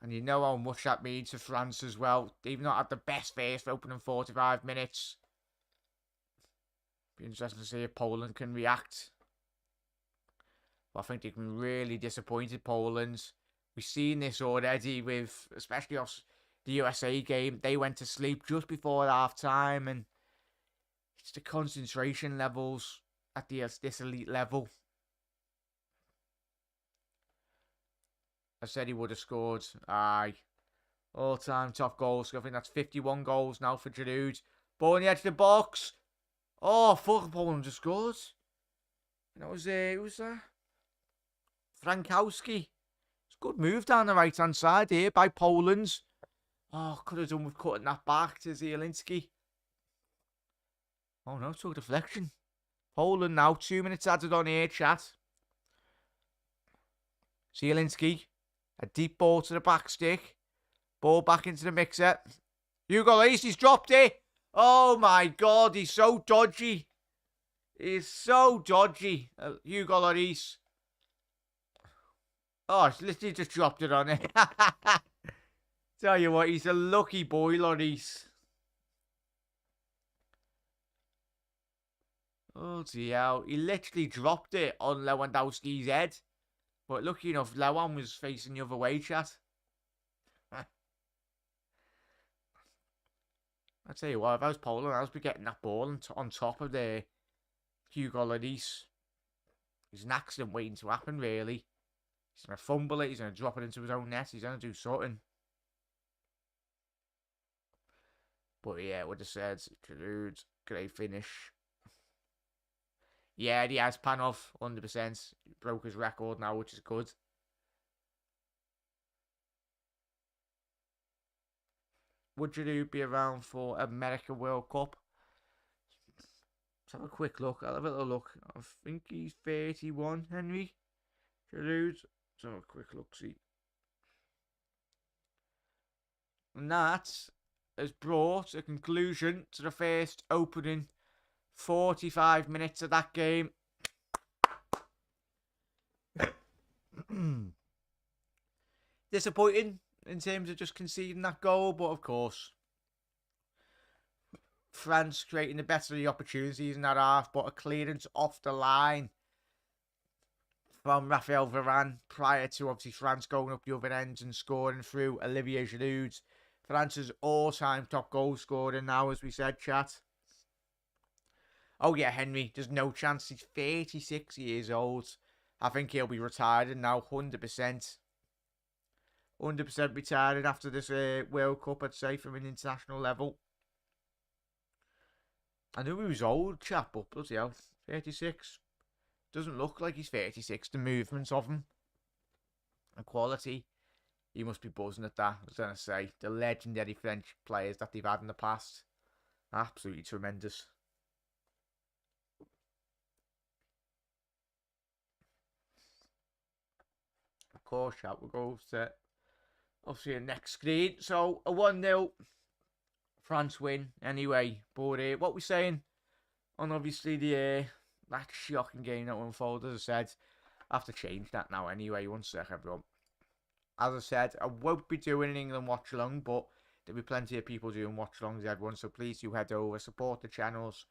And you know how much that means for France as well. They've not had the best first opening 45 minutes. Be interesting to see if Poland can react. But I think they can be really disappointed, Poland. We've seen this already with, especially the USA game. They went to sleep just before half-time. And it's the concentration levels at this elite level. I said he would have scored. Aye. All-time top goals. I think that's 51 goals now for Giroud. Ball on the edge of the box. Oh, fuck, Poland just scored. And that was, who was that? Frankowski. It's a good move down the right-hand side here by Poland. Oh, could have done with cutting that back to Zielinski. Oh no, took deflection. Poland now, 2 minutes added on here, chat. Zielinski. A deep ball to the back stick. Ball back into the mixer. Hugo Lloris, he's dropped it. Oh my God, he's so dodgy. He's so dodgy. Hugo Lloris. Oh, he's literally just dropped it on it. Tell you what, he's a lucky boy, Lloris. Oh dear, he literally dropped it on Lewandowski's head. But lucky enough, Lewan was facing the other way, chat. I tell you what, if I was Poland, I would be getting that ball on top of the Hugo Lloris. There's an accident waiting to happen, really. He's going to fumble it, he's going to drop it into his own net, he's going to do something. But yeah, what I said, Giroud, great finish. Yeah, he has Panov, 100%. Broke his record now, which is good. Would Giroud be around for America World Cup? Let's have a quick look. I'll have a little look. I think he's 31, Henry. Giroud. Let's have a quick look, see. And that has brought a conclusion to the first opening 45 minutes of that game. Disappointing in terms of just conceding that goal, but of course, France creating the better of the opportunities in that half, but a clearance off the line from Raphael Varane prior to obviously France going up the other end and scoring through Olivier Giroud. France's all-time top goal scorer now, as we said, chat. Oh yeah, Henry, there's no chance. He's 36 years old. I think he'll be retired now, 100%. 100% retiring after this World Cup, I'd say, from an international level. I knew he was old, chap, but bloody hell, 36. Doesn't look like he's 36, the movements of him. And quality, he must be buzzing at that, I was going to say. The legendary French players that they've had in the past. Absolutely tremendous. Of course, chat, we'll go to obviously the next screen. So, a 1-0 France win anyway. But what we're saying on obviously the that shocking game that unfolded, as I said, I have to change that now anyway. One sec, everyone. As I said, I won't be doing an England watch along, but there'll be plenty of people doing watch alongs, everyone. So please do head over, support the channels.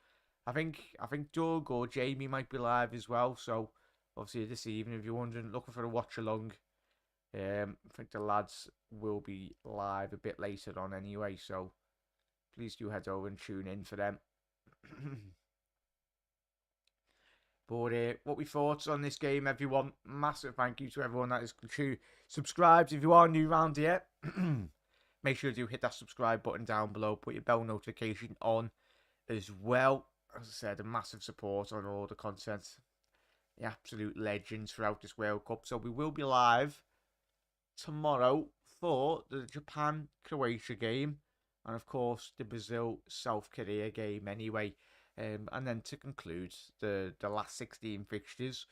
I think Doug or Jamie might be live as well. So obviously this evening, if you're wondering, looking for a watch along, I think the lads will be live a bit later on anyway. So please do head over and tune in for them. But what we thoughts on this game, everyone? Massive thank you to everyone that is subscribed. If you are new around here, make sure you hit that subscribe button down below. Put your bell notification on as well. As I said, a massive support on all the content. The absolute legends throughout this World Cup. So we will be live tomorrow for the Japan-Croatia game. And of course, the Brazil-South Korea game anyway. And then to conclude the last 16 fixtures,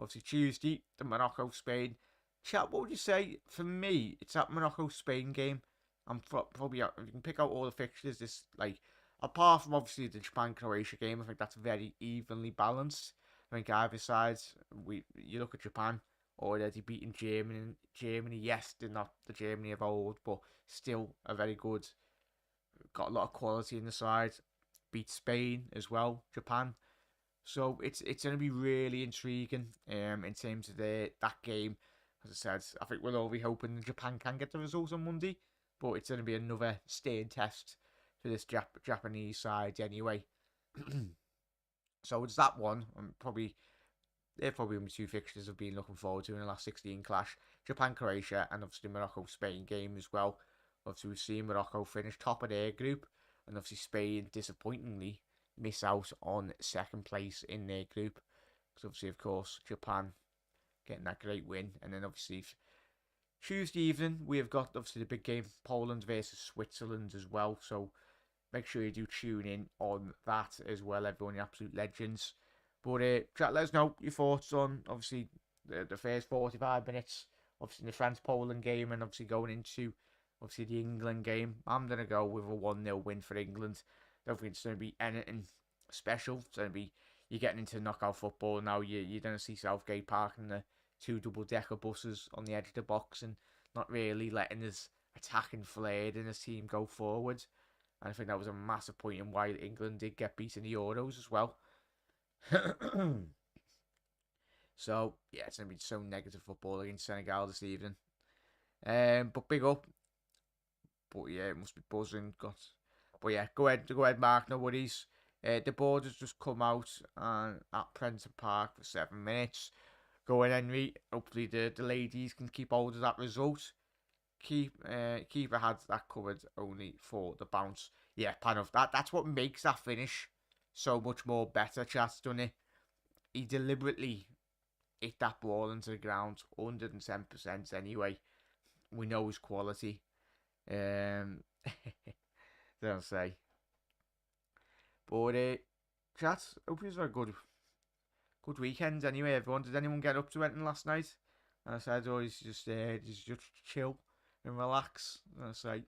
obviously Tuesday, the Morocco-Spain. Chat, what would you say? For me, it's that Morocco-Spain game. I'm probably, if you can pick out all the fixtures, this, like, apart from obviously the Japan-Croatia game, I think that's very evenly balanced. I think either side, you look at Japan, already beating Germany, yes, they're not the Germany of old, but still a very good, got a lot of quality in the side. Beat Spain as well, Japan. So it's going to be really intriguing in terms of that game. As I said, I think we'll all be hoping Japan can get the results on Monday, but it's going to be another staying test for this Japanese side anyway. So it's that one. They're probably the two fixtures I've been looking forward to in the last 16 clash. Japan-Croatia and obviously Morocco-Spain game as well. Obviously we've seen Morocco finish top of their group. And obviously Spain, disappointingly, miss out on second place in their group. Because obviously, of course, Japan getting that great win. And then obviously, Tuesday evening, we have got obviously the big game, Poland versus Switzerland as well. So make sure you do tune in on that as well, everyone, you absolute legends. But chat, let us know your thoughts on, obviously, the first 45 minutes. Obviously, the France-Poland game and obviously going into obviously the England game. I'm going to go with a 1-0 win for England. Don't think it's going to be anything special. It's going to be, you're getting into knockout football now. You're going to see Southgate parking the 2 double-decker buses on the edge of the box and not really letting his attacking flair in his team go forward. And I think that was a massive point in why England did get beat in the Euros as well. So, yeah, it's going to be so negative football against Senegal this evening. But big up. But yeah, it must be buzzing. But yeah, go ahead, Mark. No worries. The board has just come out at Prenton Park for 7 minutes. Go ahead, Henry. Hopefully the ladies can keep hold of that result. Keeper had that covered only for the bounce. Yeah, kind of. That's what makes that finish so much more better, chat, doesn't it? He deliberately hit that ball into the ground, 110% anyway. We know his quality. Don't say. But chat, hope it was a good weekend anyway. Everyone, did anyone get up to anything last night? And I said, oh, he's just chill and relax. And I say,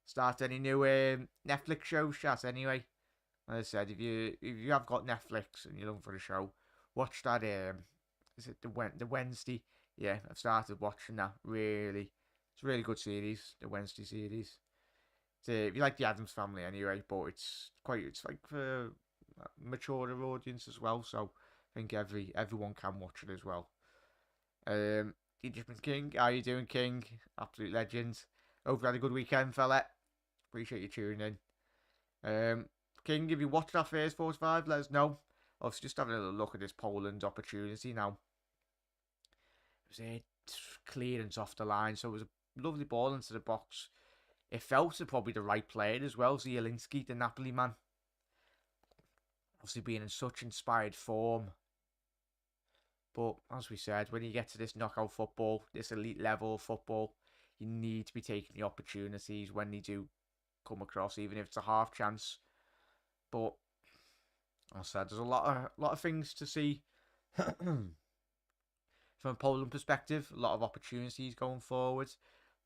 start any new Netflix shows, chat. Anyway, and I said, if you have got Netflix and you're looking for a show, watch that. Is it the Wednesday? Yeah, I've started watching that. It's a really good series, the Wednesday series. If you like the Addams Family anyway, but it's like for a mature audience as well. So I think everyone can watch it as well. Egyptian King, how you doing, King? Absolute legend. Hope you had a good weekend, fella. Appreciate you tuning in. King, if you watched that first 45, let us know. Obviously, just having a little look at this Poland opportunity now. It was a clearance off the line, so it was a lovely ball into the box. It felt to probably the right player as well, Zielinski, the Napoli man. Obviously being in such inspired form. But as we said, when you get to this knockout football, this elite level of football, you need to be taking the opportunities when they do come across, even if it's a half chance. But as I said, there's a lot of things to see from a Poland perspective, a lot of opportunities going forward.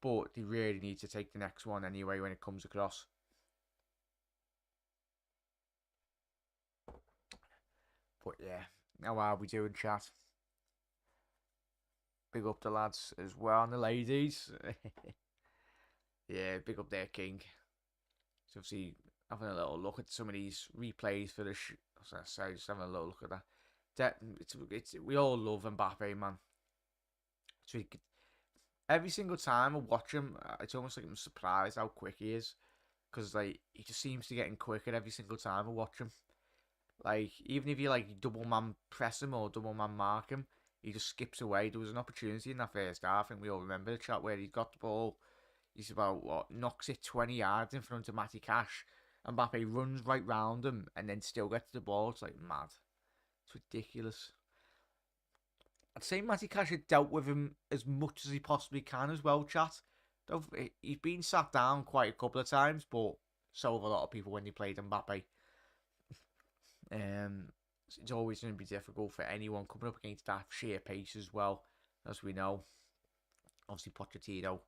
But they really need to take the next one anyway when it comes across. But yeah, how are we doing, chat? Big up the lads as well and the ladies. Yeah, big up their King. So obviously having a little look at some of these replays for the just having a little look at that. We all love Mbappe, man. So every single time I watch him, it's almost like I'm surprised how quick he is. Because like he just seems to getting quicker every single time I watch him. Like even if you like double man press him or double man mark him, he just skips away. There was an opportunity in that first half, I think we all remember the chat where he got the ball. He's about knocks it 20 yards in front of Matty Cash. And Mbappe runs right round him and then still gets the ball. It's like mad. It's ridiculous. I'd say Matty Cash had dealt with him as much as he possibly can as well, chat. He's been sat down quite a couple of times, but so have a lot of people when they played Mbappe. It's always going to be difficult for anyone coming up against that sheer pace as well, as we know. Obviously, Pochettino,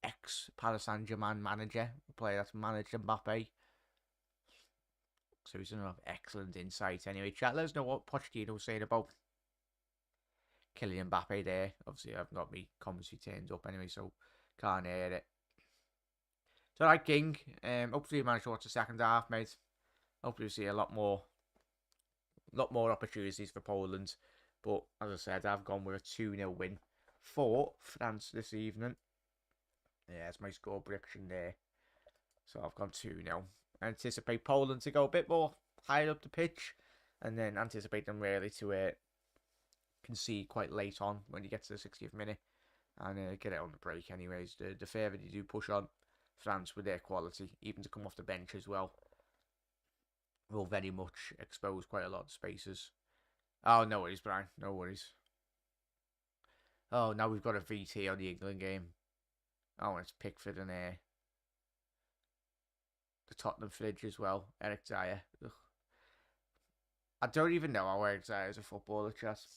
ex-Paris Saint-Germain manager, a player that's managed Mbappe. So he's going to have excellent insight. Anyway, chat, let us know what Pochettino was saying about Kylian Mbappe there. Obviously, I haven't got me commentary turned up anyway, so can't hear it. So, alright, King. Hopefully you managed to watch the second half, mate. Hopefully we see a lot more opportunities for Poland. But as I said, I've gone with a 2-0 win for France this evening. Yeah, it's my score prediction there. So I've gone 2-0. I anticipate Poland to go a bit more higher up the pitch. And then anticipate them really to concede quite late on when you get to the 60th minute. And get it on the break anyways. The further you do push on, France with their quality, even to come off the bench as well, will very much expose quite a lot of spaces. Oh, no worries, Brian. No worries. Oh, now we've got a VT on the England game. Oh, and it's Pickford and the Tottenham fridge as well. Eric Dyer. Ugh. I don't even know how Eric Dyer is a footballer, just.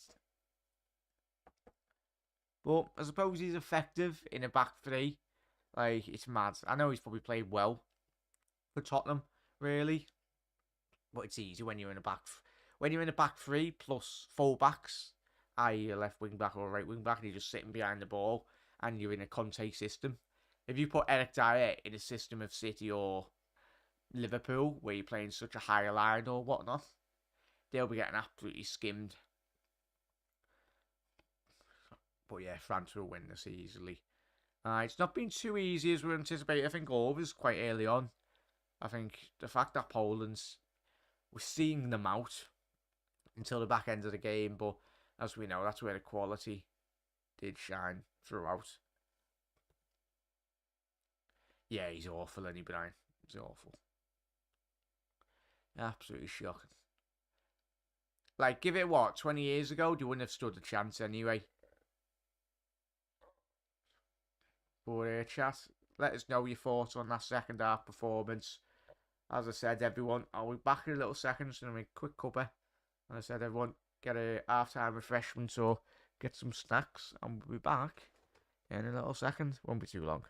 But I suppose he's effective in a back three. Like, it's mad. I know he's probably played well for Tottenham, really, but it's easy when you're in a when you're in a back three plus full backs, i.e. a left wing back or a right wing back, and you're just sitting behind the ball, and you're in a Conte system. If you put Eric Dyer in a system of City or Liverpool, where you're playing such a higher line or whatnot, they'll be getting absolutely skimmed. But yeah, France will win this easily. It's not been too easy as we anticipated. I think all was quite early on. I think the fact that Poland's we're seeing them out until the back end of the game, but as we know, that's where the quality did shine throughout. Yeah, he's awful, isn't he, Brian? He's awful. Absolutely shocking. Like, give it what, 20 years ago, you wouldn't have stood a chance anyway. But chat, let us know your thoughts on that second half performance. As I said, everyone, I'll be back in a little second, so I'm a quick cuppa. And I said, everyone, get a half-time refreshment or get some snacks, and we'll be back in a little second. Won't be too long.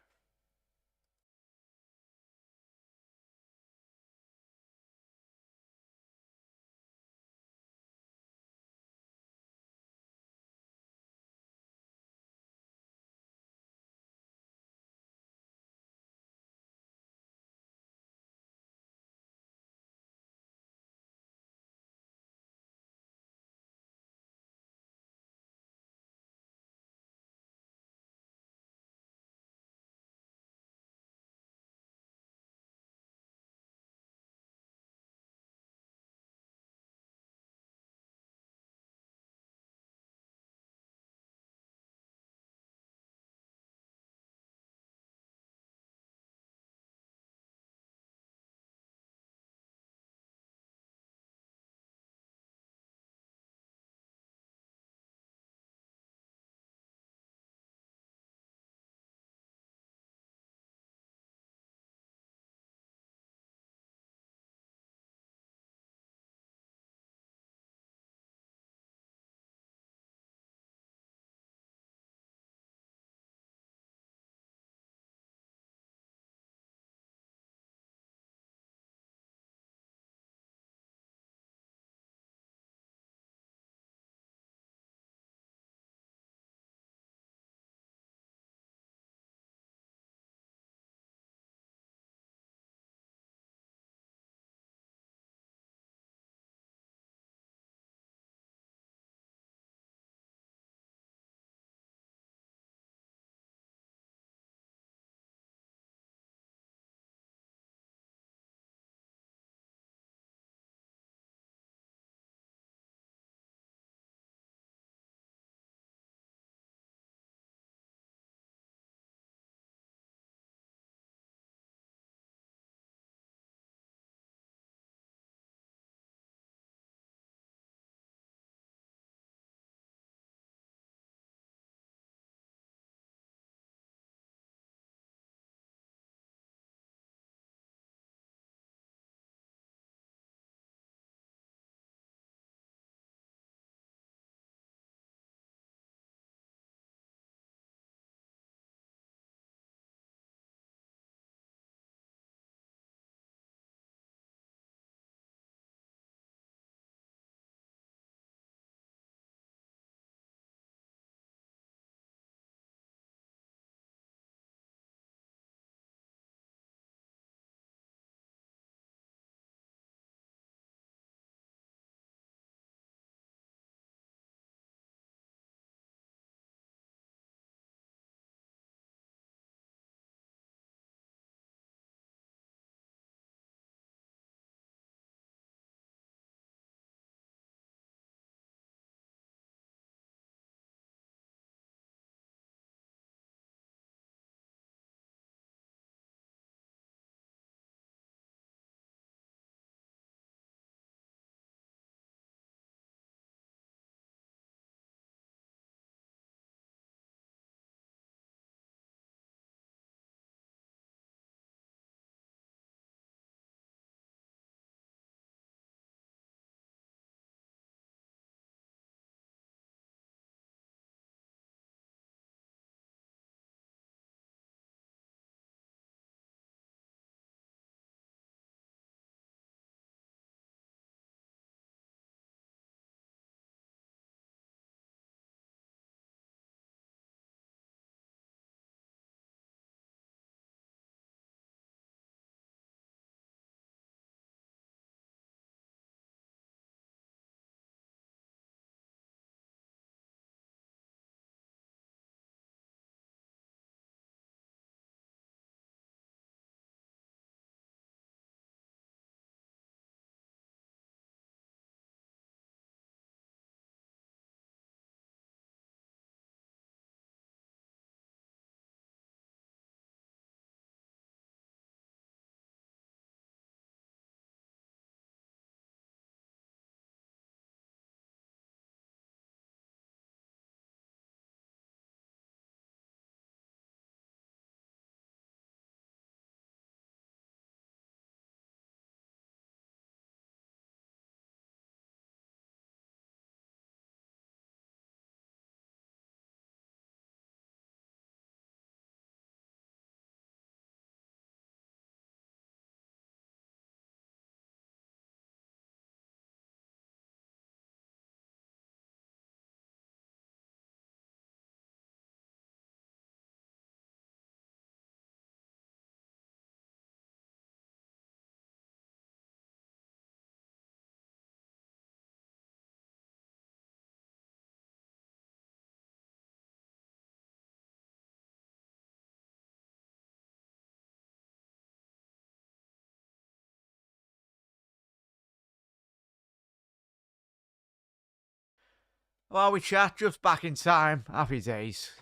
Well, we chat just back in time. Happy days.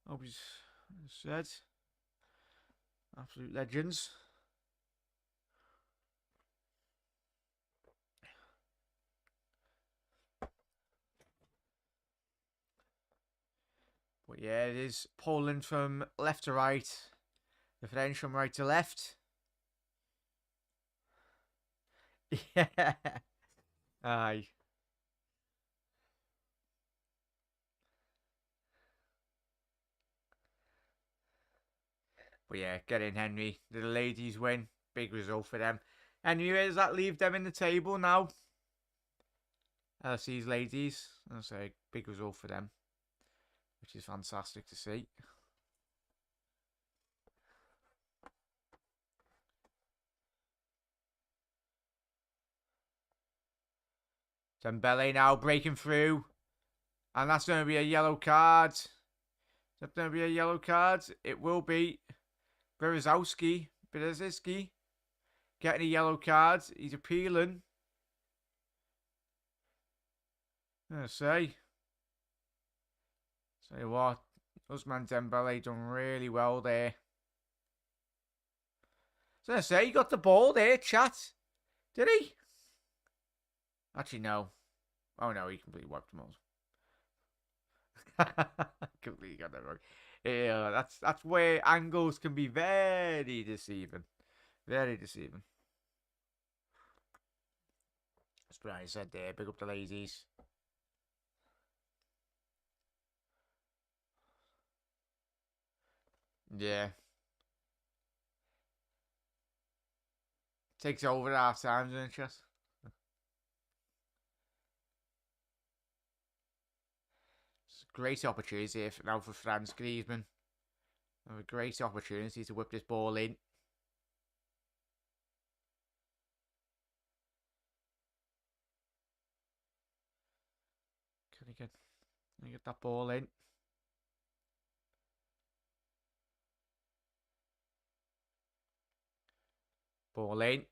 Hope he's said. Absolute legends. But yeah, it is Poland from left to right. The French from right to left. Yeah. Aye. But yeah, get in, Henry. The ladies win. Big result for them. Anyway, does that leave them in the table now? LC's ladies. I'll say big result for them, which is fantastic to see. Dembele now breaking through. And that's going to be a yellow card. Is that going to be a yellow card? It will be. Berezowski getting a yellow card. He's appealing. I say what, Usman Dembele done really well there. So I say he got the ball there, chat. Did he? Actually, no. Oh no, he completely wiped them out. Completely got that wrong. Yeah, that's where angles can be very deceiving. Very deceiving. That's what I said there. Big up the ladies. Yeah. Takes over half time, doesn't it, Chess? It's a great opportunity now for Franz Griezmann. A great opportunity to whip this ball in. Can he get that ball in? Ball in.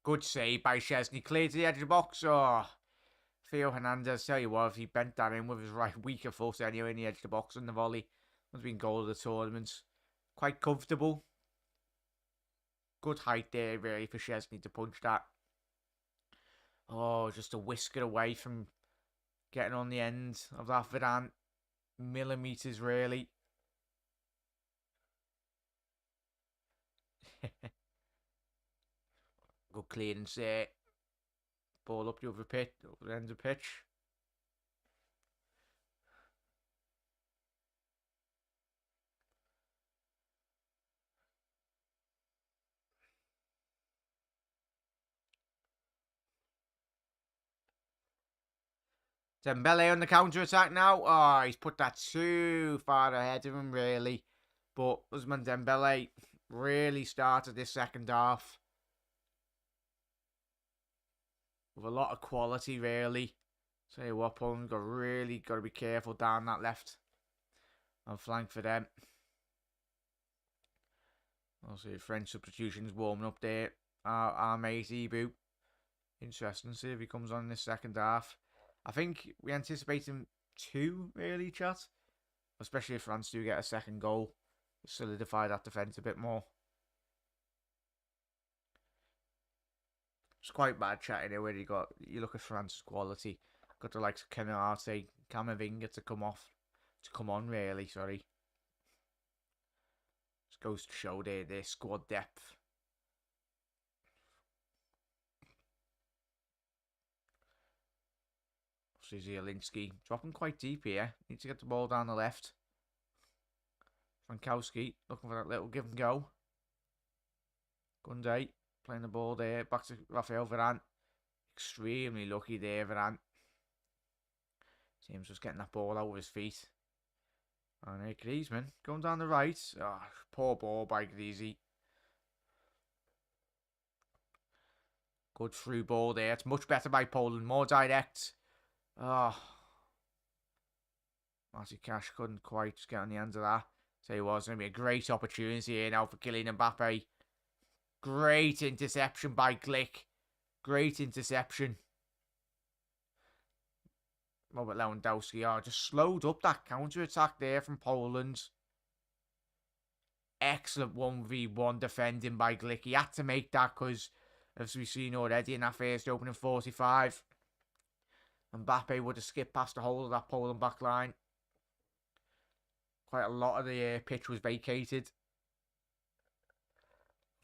Good save by Szczesny. Cleared to the edge of the box. Oh, Theo Hernandez, tell you what, if he bent that in with his right weaker foot anyway in the edge of the box on the volley, would have been goal of the tournament. Quite comfortable. Good height there, really, for Szczesny to punch that. Oh, just a whisker away from getting on the end of that Varane. Millimetres, really. Good clearance there. Ball up the other pitch, up the end of the pitch. Dembele on the counter-attack now. Oh, he's put that too far ahead of him, really. But Usman Dembele really started this second half with a lot of quality, really. Tell you what, Poland got to be careful down that left and flank for them. Also, French substitutions warming up there. Our mate Ibu. Interesting to see if he comes on in this second half. I think we anticipate him 2, really, chat. Especially if France do get a second goal. Solidify that defence a bit more. It's quite bad chatting here where you look at France's quality. Got the likes of Kenarte, Camavinga to come on, really, sorry. Just goes to show their squad depth. Zielinski dropping quite deep here. Needs to get the ball down the left. Frankowski looking for that little give and go. Gunday playing the ball there. Back to Raphael Varane. Extremely lucky there, Varane. Seems just getting that ball out of his feet. And here Griezmann going down the right. Oh, poor ball by Greasy. Good through ball there. It's much better by Poland. More direct. Oh. Matty Cash couldn't quite get on the end of that. So it was going to be a great opportunity here now for Kylian Mbappe. Great interception by Glick. Great interception. Robert Lewandowski just slowed up that counter-attack there from Poland. Excellent 1v1 defending by Glick. He had to make that because, as we've seen already in that first opening 45, Mbappe would have skipped past the whole of that Poland back line. Quite a lot of the pitch was vacated.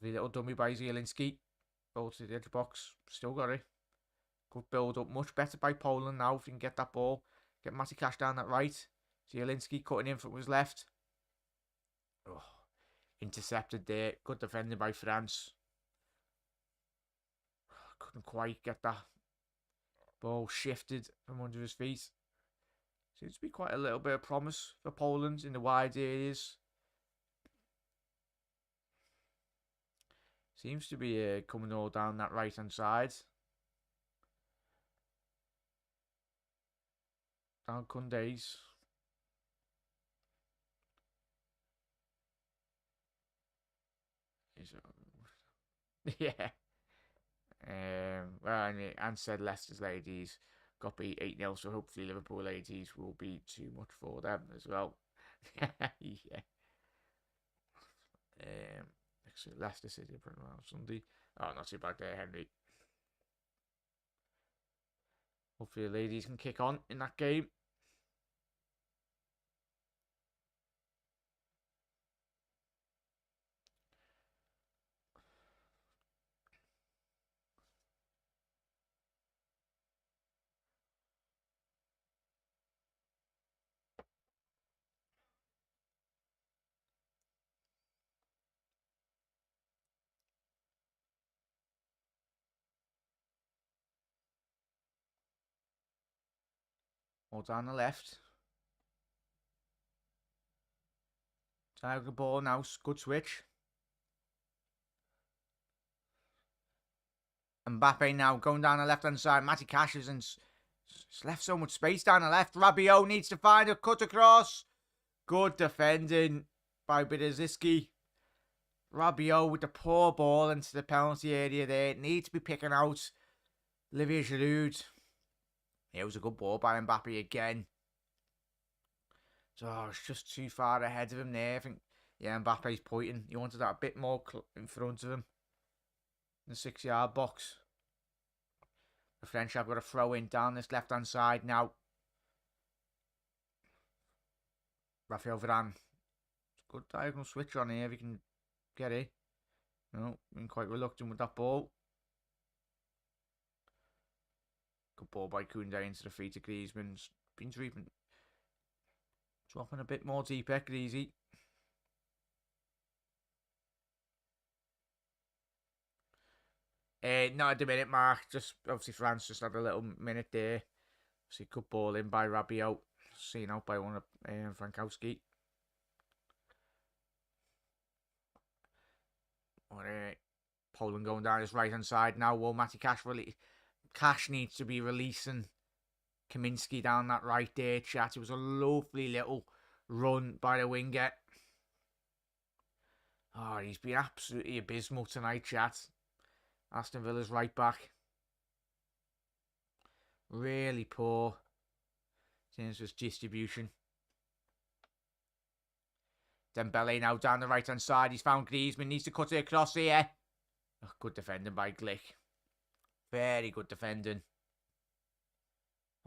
The little dummy by Zielinski. Ball to the edge box. Still got it. Good build up. Much better by Poland now if you can get that ball. Get Matty Cash down that right. Zielinski cutting in from his left. Oh, intercepted there. Good defending by France. Couldn't quite get that ball shifted from under his feet. Seems to be quite a little bit of promise for Poland in the wide areas. Seems to be coming all down that right hand side. Down Kunde's. Yeah. Well, and said Leicester's ladies got beat 8-0, so hopefully Liverpool ladies will be too much for them as well. Yeah. Leicester City on Sunday. Oh, not too bad there, Henry. Hopefully the ladies can kick on in that game. All down the left. Tiger ball now. Good switch. Mbappe now going down the left-hand side. Matty Cash has left so much space down the left. Rabiot needs to find a cut across. Good defending by Bidaziski. Rabiot with the poor ball into the penalty area there. Needs to be picking out Olivier Giroud. It was a good ball by Mbappe again. So it's just too far ahead of him there. I think, yeah, Mbappe's pointing. He wanted that a bit more in front of him. In the 6-yard box. The French have got a throw in down this left-hand side now. Raphael Varane. Good diagonal switch on here if he can get it. No, been quite reluctant with that ball. Good ball by Koundé into the feet of Griezmann. Been dropping a bit more deeper, Greasy. Not at the minute, Mark. Just obviously France just had a little minute there. See, good ball in by Rabiot. Seen out by one of Frankowski. Poland going down his right hand side now. Will Matty Cash Cash needs to be releasing Kaminsky down that right there, chat. It was a lovely little run by the winger. Oh, he's been absolutely abysmal tonight, chat. Aston Villa's right back. Really poor in terms of distribution. Dembele now down the right hand side. He's found Griezmann. Needs to cut it across here. Oh, good defending by Glick. Very good defending.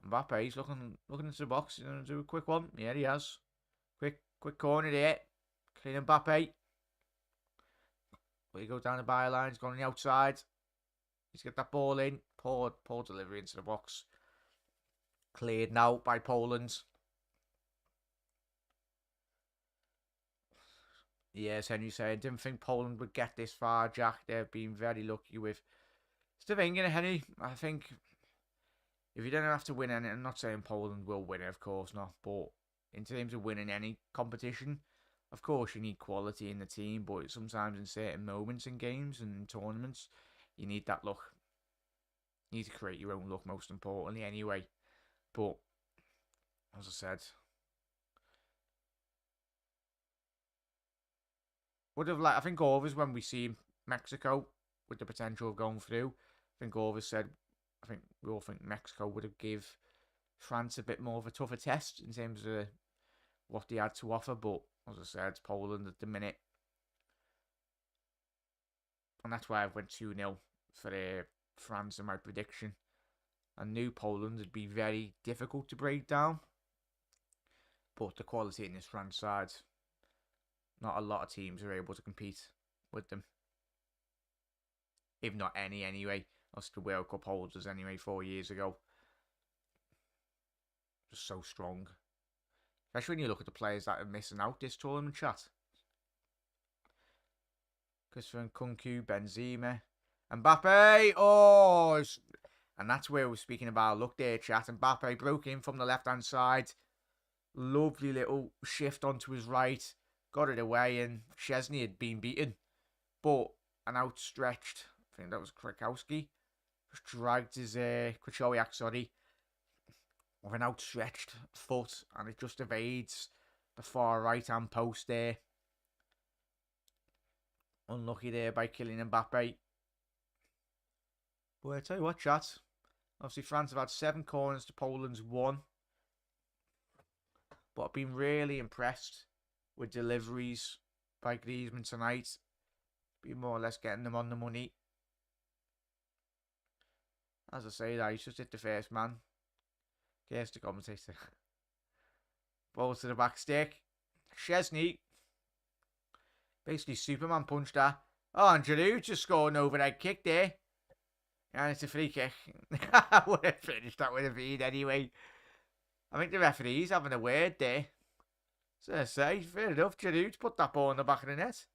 Mbappe, he's looking into the box. He's going to do a quick one. Yeah, he has. Quick corner there. Clean Mbappe. Will he go down the byline? He's going on the outside. He's got that ball in. Poor delivery into the box. Cleared now by Poland. Yes, Henry said, I didn't think Poland would get this far, Jack. They've been very lucky with Steving, Henry. I think if you don't have to win any, I'm not saying Poland will win it, of course not, but in terms of winning any competition, of course you need quality in the team, but sometimes in certain moments in games and in tournaments, you need that luck. You need to create your own luck, most importantly, anyway. But, as I said, I think always when we see Mexico with the potential of going through, I think always said, I think we all think Mexico would have give France a bit more of a tougher test in terms of what they had to offer. But as I said, Poland at the minute. And that's why I went 2-0 for France in my prediction. I knew Poland would be very difficult to break down. But the quality in this France side, not a lot of teams are able to compete with them. If not any, anyway. That's the World Cup holders, anyway, 4 years ago. Just so strong. Especially when you look at the players that are missing out this tournament, chat. Christopher Nkunku, Benzema, Mbappe. Oh, and that's where we're speaking about. Look there, chat. Mbappe broke in from the left-hand side. Lovely little shift onto his right. Got it away, and Szczesny had been beaten. But an outstretched, I think that was Krakowski, just dragged his, Krychowiak, sorry, with an outstretched foot, and it just evades the far right-hand post there. Unlucky there by Kylian Mbappe. But I tell you what, chat. Obviously, France have had 7 corners to Poland's 1. But I've been really impressed with deliveries by Griezmann tonight. Been more or less getting them on the money. As I say that, he's just hit the first man. Here's the commentator. Ball to the back stick. Szczesny. Basically Superman punched that. Oh, and Giroud just scored an overhead kick there. And it's a free kick. I would have finished that with a feed anyway. I think the referee's having a word there. So I say, fair enough, Giroud put that ball in the back of the net.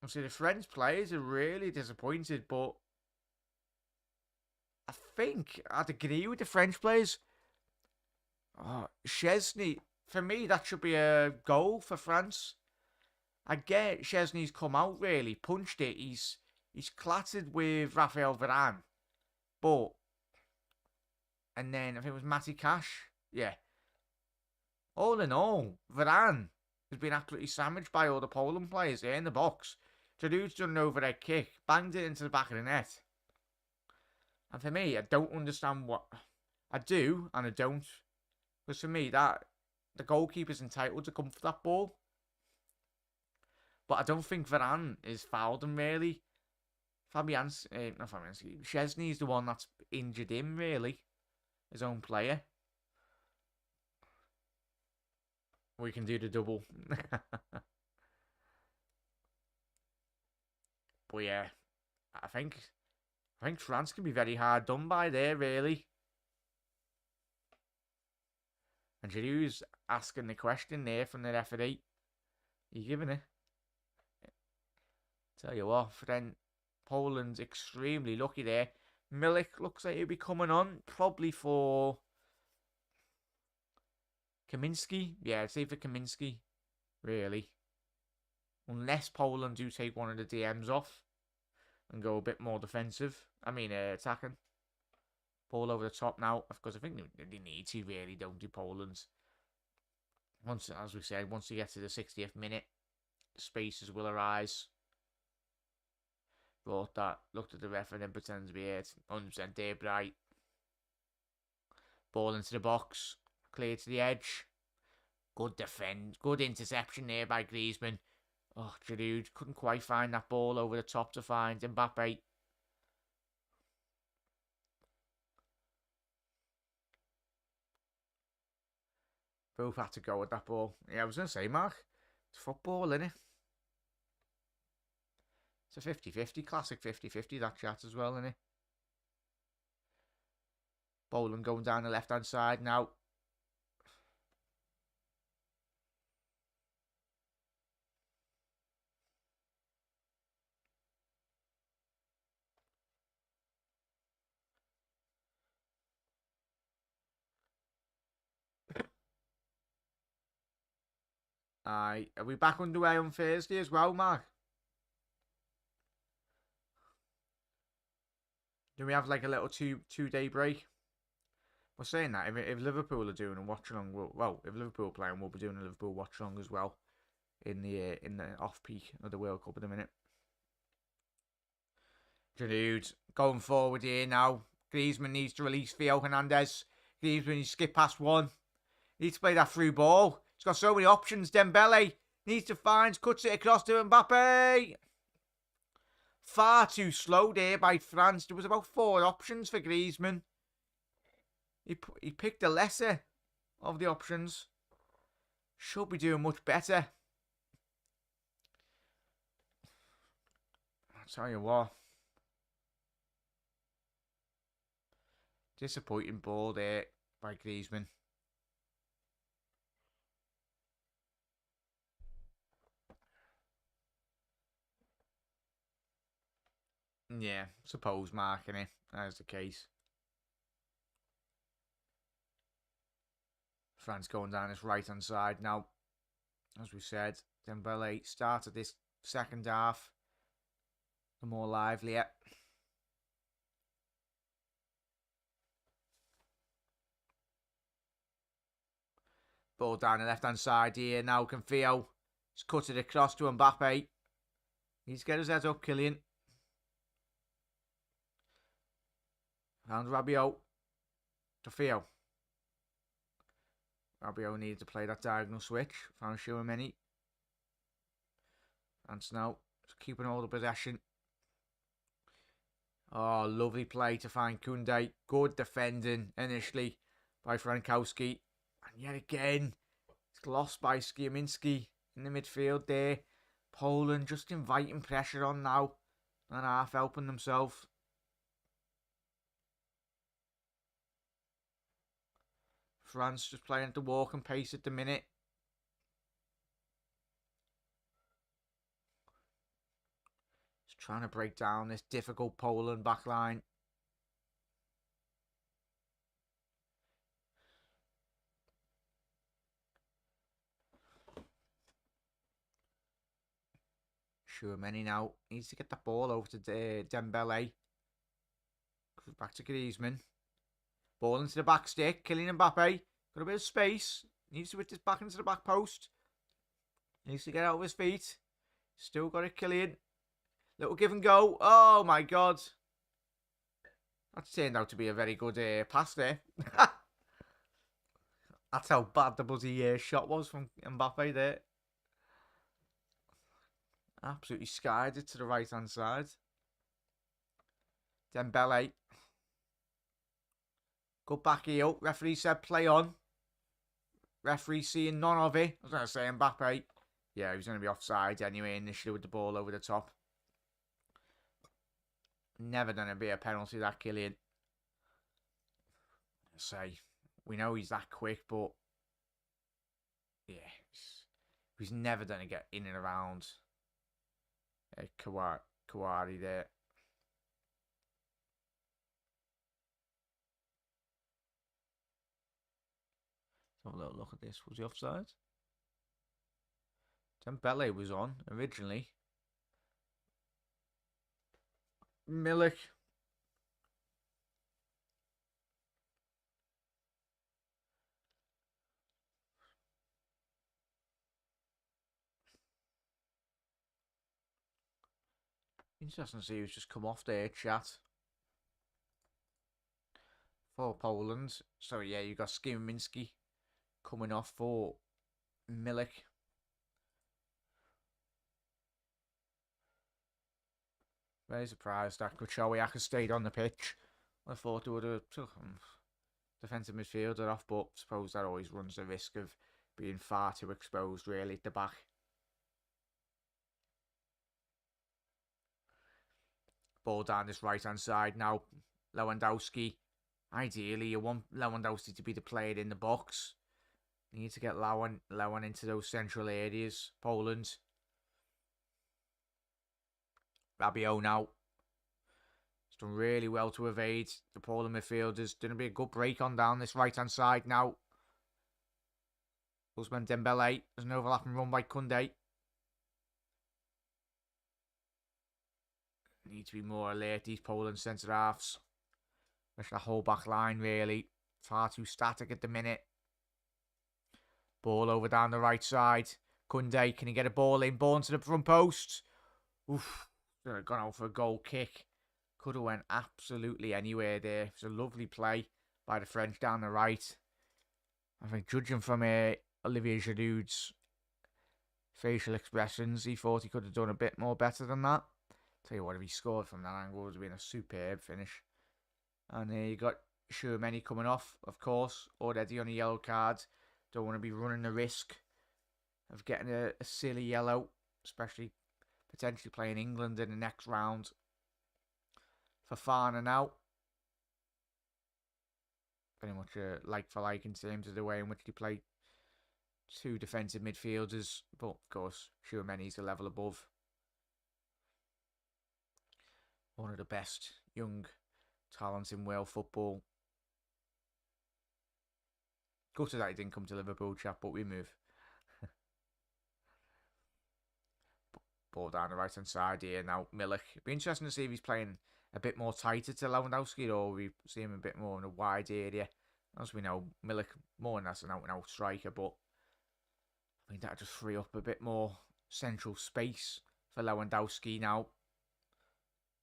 See, the French players are really disappointed, but I think I'd agree with the French players. Oh, Szczesny, for me, that should be a goal for France. I get Szczesny's come out, really, punched it. He's clattered with Raphael Varane. But, and then I think it was Matty Cash. Yeah. All in all, Varane has been absolutely sandwiched by all the Poland players there in the box. Giroud's done an overhead kick, banged it into the back of the net. And for me, I don't understand what... I do, and I don't. Because for me, that the goalkeeper's entitled to come for that ball. But I don't think Varane is fouled him, really. Not Fabianski. Szczesny's the one that's injured him, really. His own player. We can do the double. But yeah, I think France can be very hard done by there, really. And Giroud's asking the question there from the referee. You giving it? Tell you what, then Poland's extremely lucky there. Milik looks like he'll be coming on, probably for Kaminski. Yeah, I'd say for Kaminski, really. Unless Poland do take one of the DMs off and go a bit more defensive. Attacking. Ball over the top now. Of course, I think they need to, really, don't do Poland's. Once, as we said, once you get to the 60th minute, the spaces will arise. Brought that, looked at the ref and then pretended to be it. 100% there, bright. Ball into the box. Clear to the edge. Good defend. Good interception there by Griezmann. Oh, Giroud couldn't quite find that ball over the top to find Mbappe. Both had to go with that ball. Yeah, I was going to say, Mark, it's football, isn't it? It's a 50-50, classic 50-50, that chat as well, isn't it? Poland going down the left-hand side now. Are we back underway on Thursday as well, Mark? Do we have like a little two-day break? We're saying that if Liverpool are doing a watch-along, if Liverpool are playing, we'll be doing a Liverpool watch-along as well in the off-peak of the World Cup in a minute. Giroud going forward here now. Griezmann needs to release Theo Hernandez. Griezmann needs to skip past one. Needs to play that through ball. He's got so many options. Dembele needs to find, cuts it across to Mbappe. Far too slow there by France. There was about 4 options for Griezmann. He picked the lesser of the options. Should be doing much better. I'll tell you what. Disappointing ball there by Griezmann. Yeah, suppose marking it. That's the case. France going down this right-hand side now. As we said, Dembele started this second half. The more livelier. Ball down the left-hand side here. Now can Theo. He's cut it across to Mbappe. Needs to get his head up, Kylian. Found Rabiot. To Theo. Rabiot needed to play that diagonal switch. Found Tchouaméni. And now keeping all the possession. Oh, lovely play to find Koundé. Good defending initially by Frankowski. And yet again, it's lost by Skiaminski in the midfield there. Poland just inviting pressure on now. And half helping themselves. France just playing at the walking pace at the minute. Just trying to break down this difficult Poland backline. Tchouaméni now needs to get the ball over to Dembele. Back to Griezmann. Ball into the back stick. Kylian Mbappe. Got a bit of space. Needs to hit this back into the back post. Needs to get out of his feet. Still got it, Kylian. Little give and go. Oh my god. That turned out to be a very good pass there. That's how bad the bloody shot was from Mbappe there. Absolutely skied it to the right hand side. Dembele. Good back heel. Referee said play on. Referee seeing none of it. I was going to say Mbappe. Yeah, he was going to be offside anyway initially with the ball over the top. Never going to be a penalty, that Kylian. Say, we know he's that quick, but yeah, he's never going to get in and around Kawari there. Have a little look at this. Was he offside? Dembele was on originally. Milik. Interesting to see who's just come off there, chat. For Poland. So yeah, you got Skiaminski coming off for Milik. Very surprised that Kuchowiak has stayed on the pitch. I thought they would have took defensive midfielder off, but I suppose that always runs the risk of being far too exposed really at the back. Ball down this right hand side now. Lewandowski. Ideally, you want Lewandowski to be the player in the box. You need to get Lewan into those central areas. Poland. Rabiot now. He's done really well to evade the Poland midfielders. Going to be a good break on down this right hand side now. Ousmane Dembele. There's an overlapping run by Koundé. Need to be more alert, these Poland centre halves. Especially the whole back line, really. Far too static at the minute. Ball over down the right side. Koundé, can he get a ball in? Ball into the front post. Oof. Gone out for a goal kick. Could have went absolutely anywhere there. It was a lovely play by the French down the right. I think judging from Olivier Giroud's facial expressions, he thought he could have done a bit more better than that. Tell you what, if he scored from that angle, it would have been a superb finish. And you got Tchouaméni coming off, of course, already on a yellow card. Don't want to be running the risk of getting a silly yellow, especially potentially playing England in the next round. Fofana now. Very much a like for like in terms of the way in which they play two defensive midfielders. But, of course, Tchouaméni's a level above. One of the best young talents in world football. Gutted that he didn't come to Liverpool, chap, but we move. Ball down the right hand side here now. Milik. It'd be interesting to see if he's playing a bit more tighter to Lewandowski, or we see him a bit more in a wide area. As we know, Milik more than that's an out and out striker, but I think that'll just free up a bit more central space for Lewandowski now.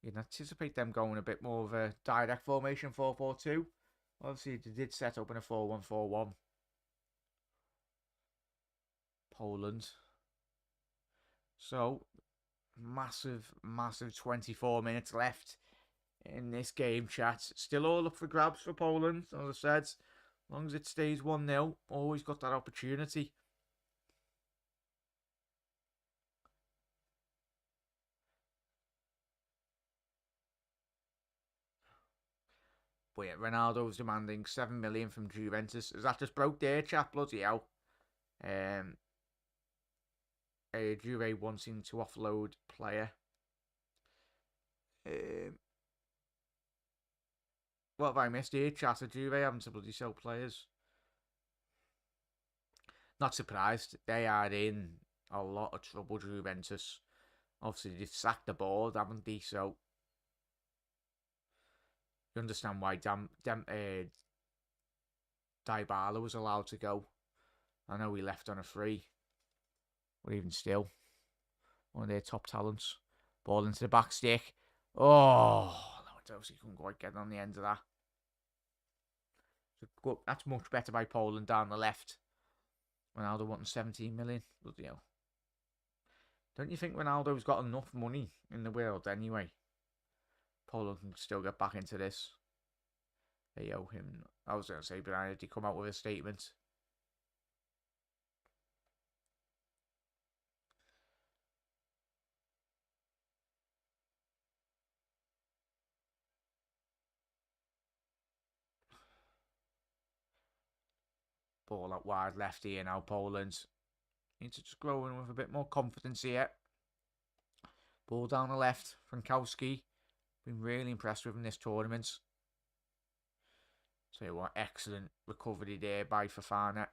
You'd anticipate them going a bit more of a direct formation 4-4-2. Obviously, they did set up in a 4-1-4-1. Poland. So, massive 24 minutes left in this game, chat. Still all up for grabs for Poland, as I said. As long as it stays 1-0, always got that opportunity. But yeah, Ronaldo's demanding 7 million from Juventus. Is that just broke there, chap? Bloody hell. Juve wanting to offload player. What have I missed here, chat? Juve having to bloody sell players. Not surprised. They are in a lot of trouble, Juventus. Obviously, they've sacked the board, haven't they? So, you understand why Dybala was allowed to go. I know he left on a free. But even still, one of their top talents. Ball into the back stick. Oh, Lewandowski couldn't quite get on the end of that. So that's much better by Poland down the left. Ronaldo wanting 17 million. Bloody hell. Don't you think Ronaldo's got enough money in the world anyway? Poland can still get back into this. They owe him. I was going to say, but I had to come out with a statement. Ball out wide left here now, Poland. Need to just grow in with a bit more confidence here. Ball down the left, Frankowski. Been really impressed with him this tournament. Tell you what, excellent recovery there by Fofana.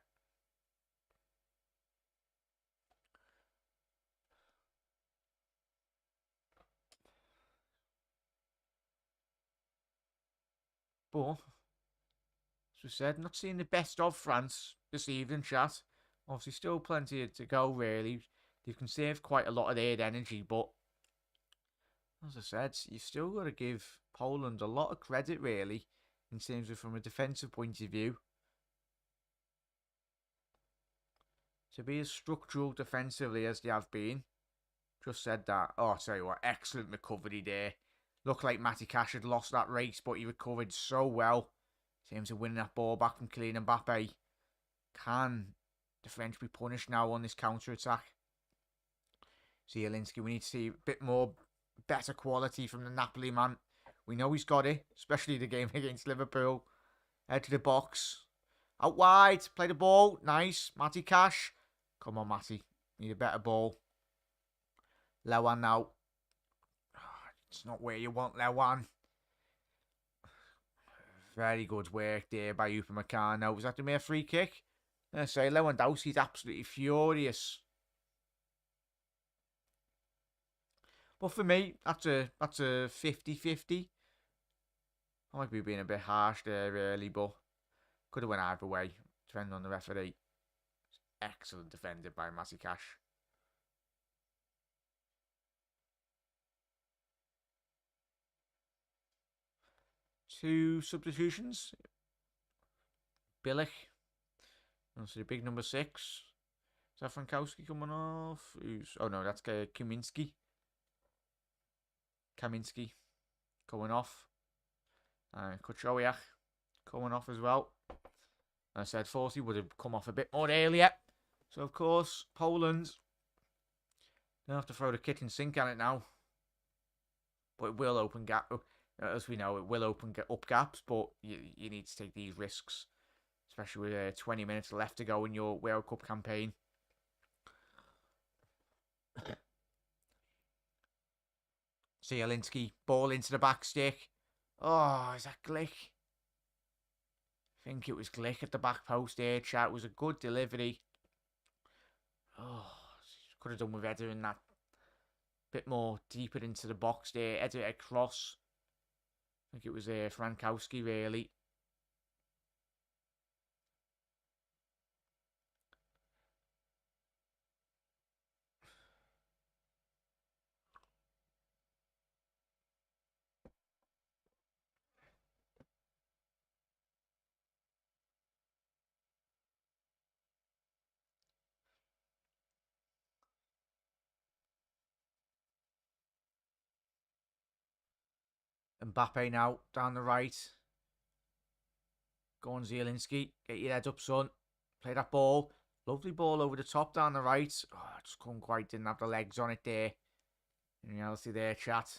But, as we said, not seeing the best of France this evening, chat. Obviously, still plenty to go, really. They've conserved quite a lot of their energy, but as I said, you've still got to give Poland a lot of credit, really, in terms of from a defensive point of view. To be as structural defensively as they have been. Just said that. Oh, I'll tell you what, excellent recovery there. Looked like Matty Cash had lost that race, but he recovered so well. In terms of winning that ball back from Kylian Mbappe. Can the French be punished now on this counter-attack? Zielinski, we need to see a bit more better quality from the Napoli man. We know he's got it, especially the game against Liverpool. Head to the box. Out wide, play the ball. Nice. Matty Cash. Come on, Matty. Need a better ball. Lewan now. It's not where you want Lewan. Very good work there by Upamecano. Was that to me a free kick? I say Lewandowski's absolutely furious. But for me, that's a 50-50. I might be being a bit harsh there, really, but could have went either way, depending on the referee. Excellent defended by Matty Cash. 2 substitutions. Bilic. So the big number 6. Is that Frankowski coming off? Oh no, that's Kaminski. Kaminski going off. And Kuchowiak coming off as well. I said 40 would have come off a bit more earlier. So of course, Poland don't have to throw the kitchen sink at it now. But it will open gap. As we know, it will open up gaps. But you need to take these risks, especially with 20 minutes left to go in your World Cup campaign. Zielinski, ball into the back stick. Oh, is that Glick? I think it was Glick at the back post there, chat. It was a good delivery. Oh, could have done with headering that bit more deeper into the box there. Header it across. I think it was Frankowski, really. Mbappe now, down the right. Go on, Zielinski. Get your head up, son. Play that ball. Lovely ball over the top, down the right. Oh, just couldn't quite, didn't have the legs on it there. In reality there, chat.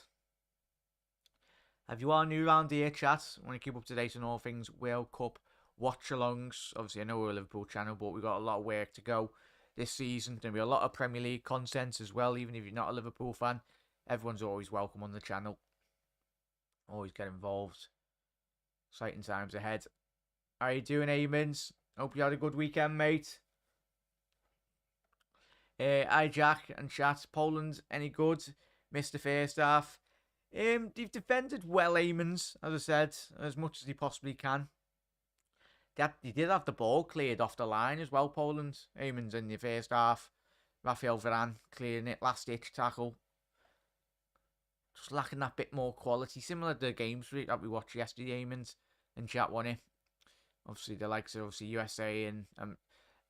If you are new around here, chat, want to keep up to date on all things World Cup watch-alongs. Obviously, I know we're a Liverpool channel, but we've got a lot of work to go this season. There'll be a lot of Premier League content as well, even if you're not a Liverpool fan. Everyone's always welcome on the channel. Always get involved. Exciting times ahead. How you doing, Eamons? Hope you had a good weekend, mate. Hi, Jack and chat. Poland, any good? Missed the first half. They've defended well, Eamons, as I said, as much as they possibly can. They did have the ball cleared off the line as well, Poland. Eamons in the first half. Rafael Varane clearing it, last-ditch tackle. Just lacking that bit more quality, similar to the games that we watched yesterday, Eamons, and chat won it. Obviously, the likes of USA and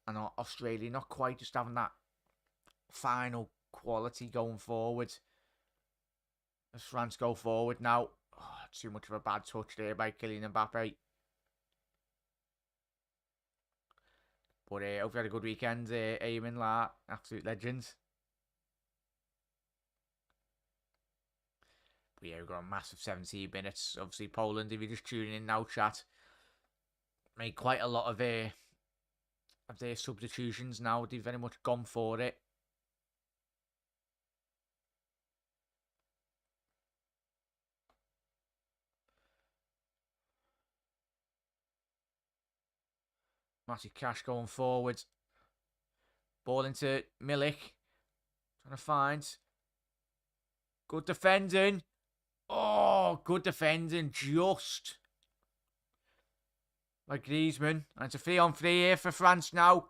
Australia, not quite just having that final quality going forward. As France go forward now. Oh, too much of a bad touch there by Kylian Mbappe. But hope you had a good weekend, Eamon, absolute legend. But yeah, we've got a massive 17 minutes. Obviously, Poland, if you're just tuning in now, chat, made quite a lot of their substitutions now. They've very much gone for it. Massive cash going forward. Ball into Milik. Trying to find. Good defending. Oh, good defending. Just. Like Griezmann. And it's a 3-on-3 here for France now.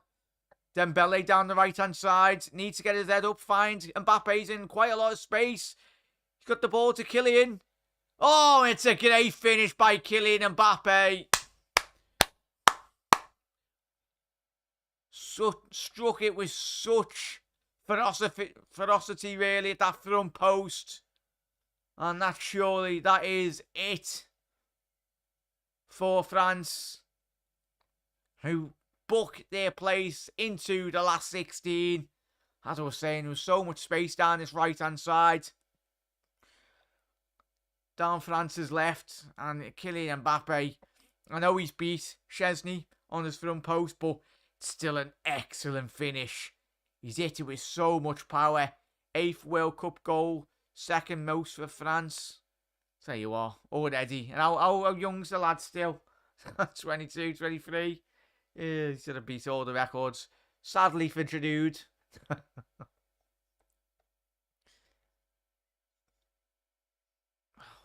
Dembele down the right-hand side. Needs to get his head up. Finds Mbappe's in quite a lot of space. He's got the ball to Kylian. Oh, it's a great finish by Kylian Mbappe. Struck it with such ferocity really at that front post. And that is it for France, who book their place into the last 16. As I was saying, there was so much space down this right-hand side. Down France's left, and Kylian Mbappe. I know he's beat Chesney on his front post, but still an excellent finish. He's hit it with so much power. 8th World Cup goal, 2nd most for France. Tell you what, already. And how young's the lad still? 22, 23. He's going to beat all the records. Sadly for Giroud.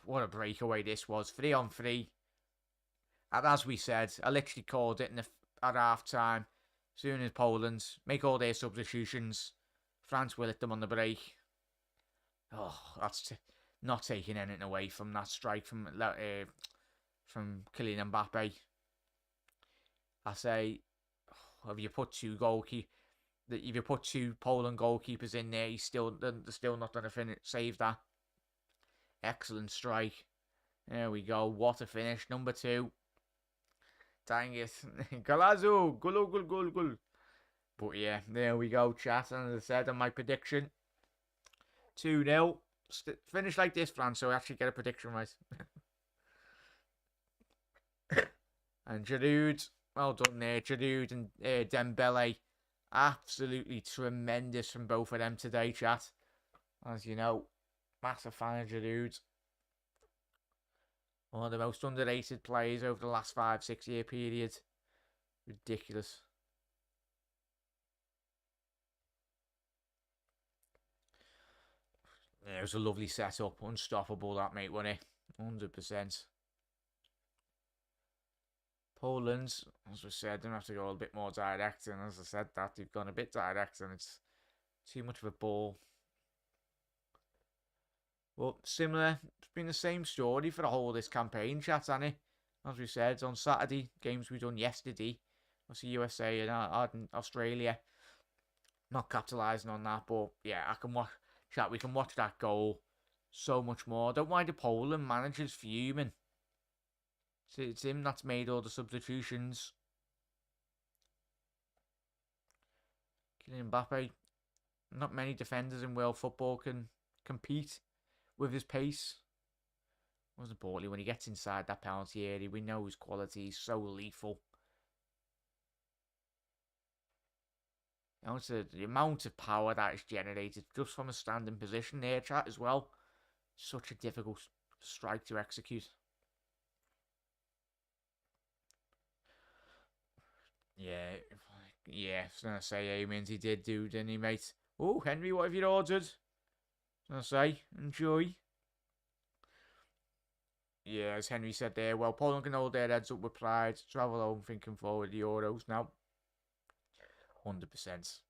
What a breakaway this was. 3-on-3. And as we said, I literally called it at half time. Soon as Poland make all their substitutions, France will hit them on the break. Oh, that's not taking anything away from that strike from from Kylian Mbappe. I say, if you put two Poland goalkeepers in there, they're still not going to save that. Excellent strike. There we go. What a finish. Number 2. Dang it. Golazo. Gol. But yeah, there we go, chat. And as I said on my prediction, 2-0. Finish like this, France, so I actually get a prediction right. And Giroud, well done there. Giroud and Dembele, absolutely tremendous from both of them today, chat. As you know, massive fan of Giroud. One of the most underrated players over the last 5-6 year period. Ridiculous. Yeah, it was a lovely setup. Unstoppable, that, mate, wasn't it? 100%. Poland, as we said, they have to go a bit more direct. And as I said, that they've gone a bit direct and it's too much of a ball. Well, similar. It's been the same story for the whole of this campaign, chat, hasn't it? As we said, on Saturday, games we done yesterday. Obviously, USA and Australia. Not capitalising on that, but yeah, I can watch. Chat, we can watch that goal so much more. Don't mind the Poland manager's fuming. It's him that's made all the substitutions. Kylian Mbappe. Not many defenders in world football can compete with his pace. Most importantly, when he gets inside that penalty area, we know his quality is so lethal. The amount of power that is generated just from a standing position there, chat, as well. Such a difficult strike to execute. Yeah, I was going to say, Amins, he did do, didn't he, mate? Oh, Henry, what have you ordered? I was going to say, enjoy. Yeah, as Henry said there, well, Poland can hold their heads up with pride, travel home thinking forward the Euros now. 100%.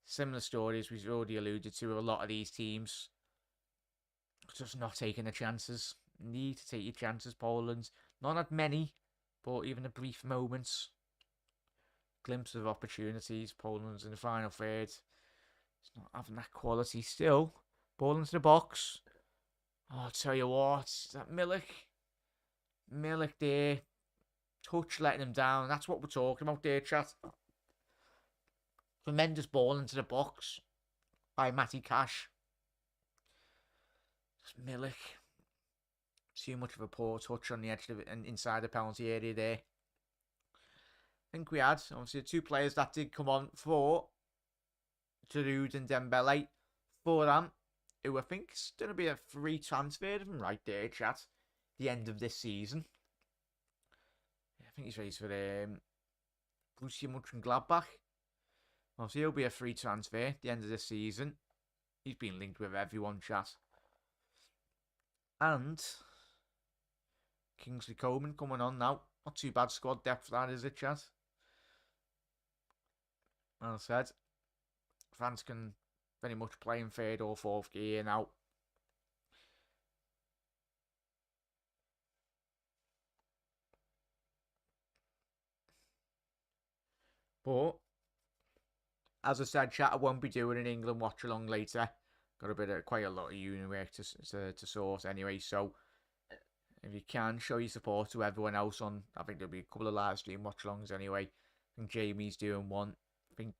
Similar stories we've already alluded to with a lot of these teams. Just not taking the chances. Need to take your chances, Poland. Not had many, but even the brief moments. Glimpse of opportunities. Poland's in the final third. It's not having that quality still. Ball into the box. Oh, I'll tell you what. That Milik there. Touch letting him down. That's what we're talking about there, chat. Tremendous ball into the box by Matty Cash. Milik. Too much of a poor touch on the edge of it and inside the penalty area there. I think we had, obviously, 2 players that did come on for Giroud and Dembele. For them, who I think is going to be a free transfer of him right there, chat. The end of this season. I think he's ready for Borussia Mönchengladbach. Obviously, he'll be a free transfer at the end of this season. He's been linked with everyone, chat. And Kingsley Coman coming on now. Not too bad squad depth, that is it, chat. As I said, France can very much play in 3rd or 4th gear now. But as I said, chat, I won't be doing an England watch along later. Got quite a lot of uni work to sort anyway. So if you can, show your support to everyone else on. I think there'll be a couple of live stream watch alongs anyway. I think Jamie's doing one. I think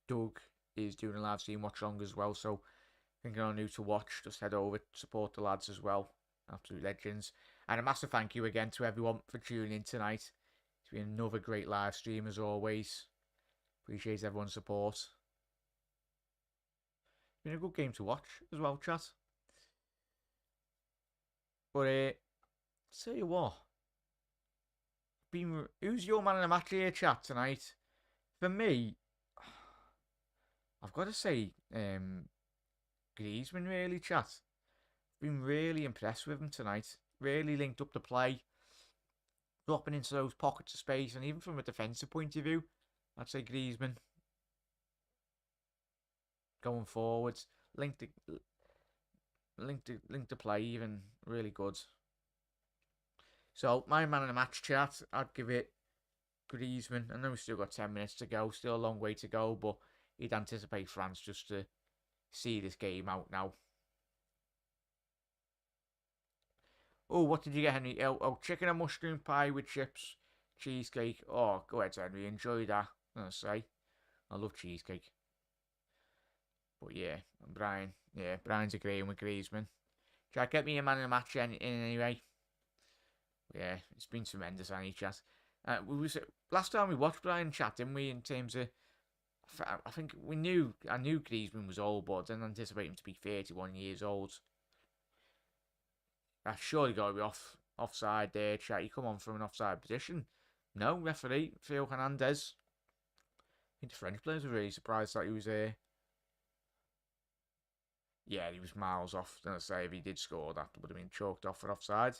Doug is doing a live stream watch along as well. So I think you're new to watch, just head over, support the lads as well. Absolute legends. And a massive thank you again to everyone for tuning in tonight. It's been another great live stream as always. Appreciate everyone's support. Been a good game to watch as well, chat. But tell you what, who's your man in the match here, chat, tonight? For me, I've got to say, Griezmann really, chat. Been really impressed with him tonight. Really linked up the play, dropping into those pockets of space, and even from a defensive point of view, I'd say Griezmann going forwards, linked the play even really good. So, my man in the match chat, I'd give it Griezmann. I know we've still got 10 minutes to go, still a long way to go, but he'd anticipate France just to see this game out now. Oh, what did you get, Henry? Chicken and mushroom pie with chips, cheesecake. Oh, go ahead, Henry. Enjoy that. I say, I love cheesecake. But yeah, Brian. Yeah, Brian's agreeing with Griezmann. Try get me a man in the match in anyway. Yeah, it's been tremendous, any chat. Last time we watched Brian chat, didn't we? In terms of, I think I knew Griezmann was old, but I didn't anticipate him to be 31 years old. I surely got to be offside there, chat. You come on from an offside position. No, referee Phil Hernandez. I think the French players were really surprised that he was there. Yeah, he was miles off. Don't say if he did score, that would have been chalked off for offside.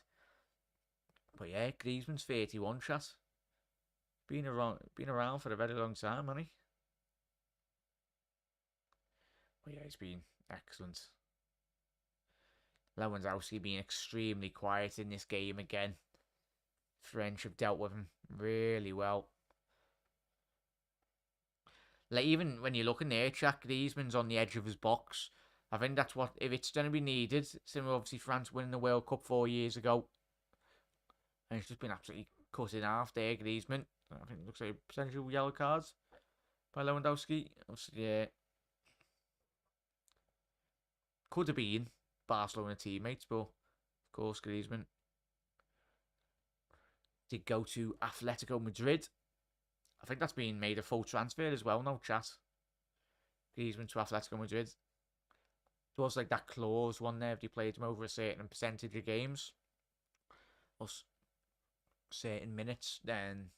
But yeah, Griezmann's 31, chat. Been around for a very long time, hasn't he? But yeah, he's been excellent. Lewandowski being extremely quiet in this game again. French have dealt with him really well. Like, even when you're looking there, Jack Griezmann's on the edge of his box. I think that's what, if it's going to be needed, similar obviously France winning the World Cup 4 years ago. And it's just been absolutely cut in half there, Griezmann. I think it looks like potential yellow cards by Lewandowski. Obviously, yeah. Could have been Barcelona teammates, but of course Griezmann did go to Atletico Madrid. I think that's been made a full transfer as well now, chat. Griezmann to Atletico Madrid. There was like that clause one there if they played him over a certain percentage of games or certain minutes, then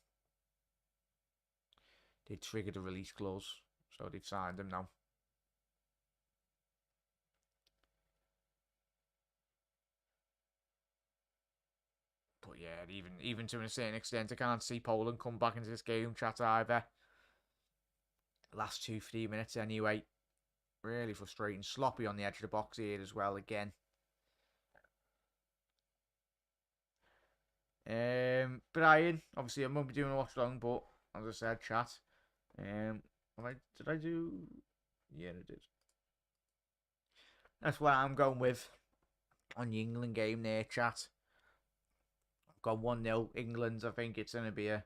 they triggered a release clause. So they've signed him now. But yeah, even to a certain extent, I can't see Poland come back into this game, chat, either. Last 2-3 minutes anyway. Really frustrating. Sloppy on the edge of the box here as well again. Brian, obviously I won't be doing a watch long, but as I said, chat. Did I do? Yeah, I did. That's what I'm going with on the England game there, chat. I've got 1-0 England. I think it's going to be a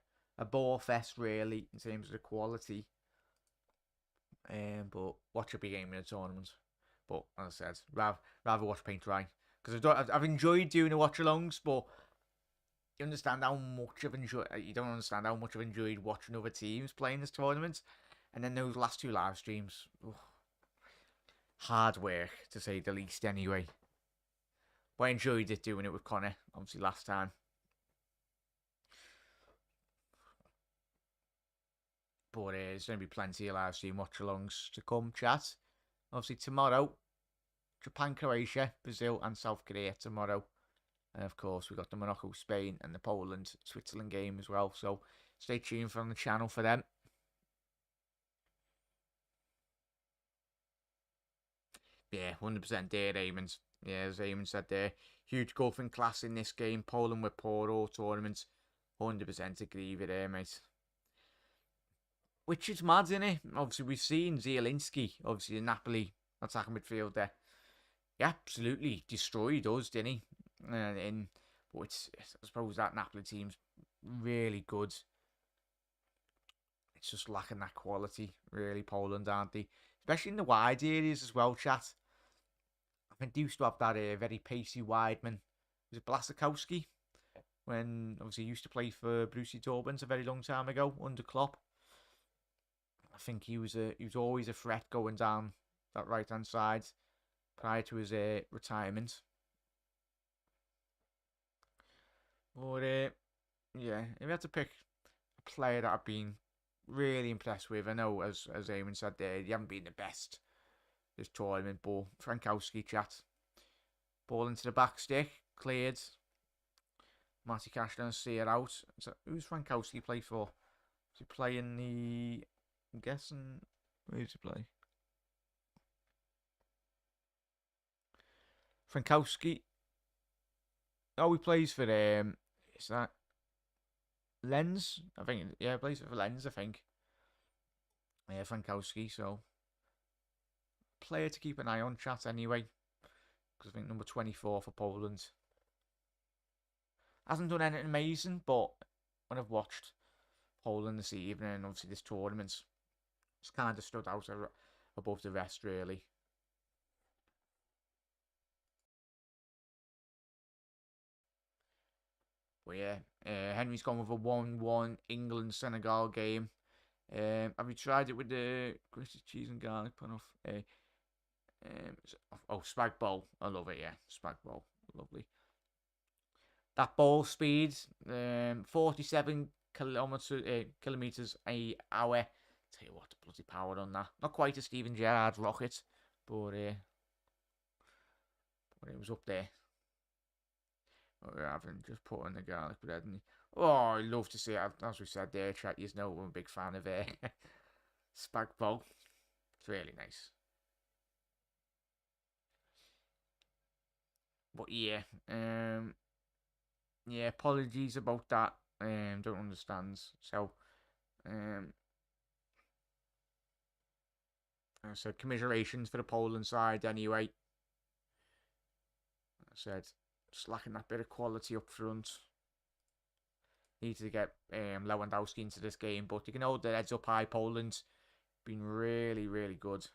ball fest, really, in terms of the quality. But watch a big game in a tournament. But as I said, rather watch paint dry. Because I've enjoyed doing the watch-alongs, but you understand how much you don't understand how much I've enjoyed watching other teams playing this tournament. And then those last 2 live streams, hard work to say the least anyway. But I enjoyed it doing it with Connor, obviously last time. But there's going to be plenty of live stream watch-alongs to come, chat. Obviously tomorrow, Japan, Croatia, Brazil and South Korea tomorrow. And of course, we've got the Morocco, Spain and the Poland, Switzerland game as well. So stay tuned on the channel for them. Yeah, 100% there, Eamon. Yeah, as Eamon said there, huge golfing class in this game. Poland were poor all tournament. 100% agree with there, mate. Which is mad, isn't it? Obviously, we've seen Zielinski, obviously the Napoli attacking midfielder. He absolutely destroyed us, didn't he? But I suppose that Napoli team's really good. It's just lacking that quality, really, Poland, aren't they? Especially in the wide areas as well, chat. I think they used to have that very pacey wideman. Was it Blasakowski? When obviously he used to play for Borussia Dortmund a very long time ago under Klopp. I think he was always a threat going down that right hand side prior to his retirement. But yeah, if you had to pick a player that I've been really impressed with, I know as Eamon said there, you haven't been the best this tournament, but Frankowski, chat. Ball into the back stick, cleared. Matty Cash doesn't see it out. So, who's Frankowski play for? Does he play in the... I'm guessing... Where does he play? Frankowski. Oh, he plays for... Is that Lens? I think, yeah, plays for Lens, I think. Yeah, Frankowski, so player to keep an eye on, chat, anyway. Because I think number 24 for Poland. Hasn't done anything amazing, but when I've watched Poland this evening, and obviously this tournament, it's kind of stood out above the rest, really. But yeah, Henry's gone with a 1-1 England-Senegal game. Have you tried it with the grated cheese and garlic put off? Spag bowl. I love it, yeah. Spag bowl. Lovely. That ball speed, 47 kilometers an hour. Tell you what, bloody power on that. Not quite a Steven Gerrard rocket, but it was up there. We're having just put in the garlic bread. And oh, I love to see it. As we said there, chat, you know, I'm a big fan of spag bowl. It's really nice. But yeah, yeah, apologies about that. Don't understand. So, so commiserations for the Poland side anyway. I said, just lacking that bit of quality up front. Need to get Lewandowski into this game, but you can hold the heads up high. Poland's been really, really good.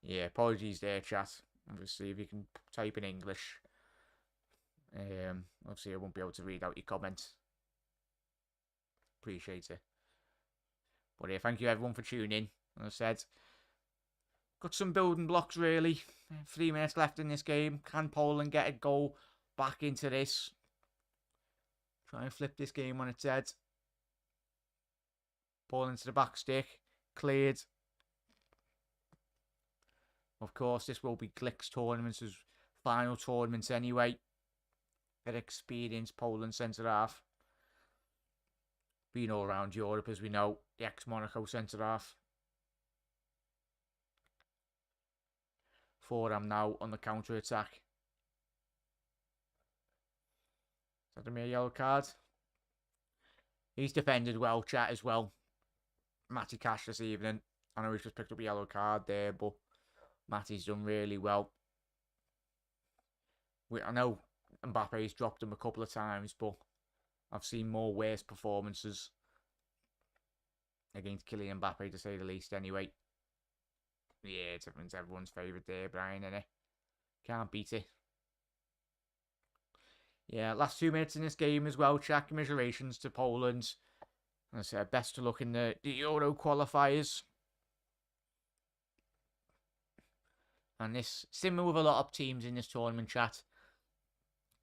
Yeah, apologies there, chat. Obviously, if you can type in English, obviously I won't be able to read out your comments. Appreciate it. But yeah, thank you everyone for tuning in. As I said, got some building blocks really. 3 minutes left in this game. Can Poland get a goal back into this? Try and flip this game on its head. Ball into the back stick. Cleared. Of course, this will be Glick's tournaments as final tournaments anyway. An experienced Poland centre-half. Been all around Europe, as we know. The ex-Monaco centre-half. Foram now on the counter-attack. Is that a yellow card? He's defended well, chat, as well. Matty Cash this evening. I know he's just picked up a yellow card there, but Matty's done really well. I know Mbappe's dropped him a couple of times, but I've seen more worse performances against Kylian Mbappe, to say the least, anyway. Yeah, it's everyone's favourite there, Brian, innit? Can't beat it. Yeah, last 2 minutes in this game as well. Chat, commiserations to Poland. As I said, best of luck in the Euro qualifiers. And this, similar with a lot of teams in this tournament, chat,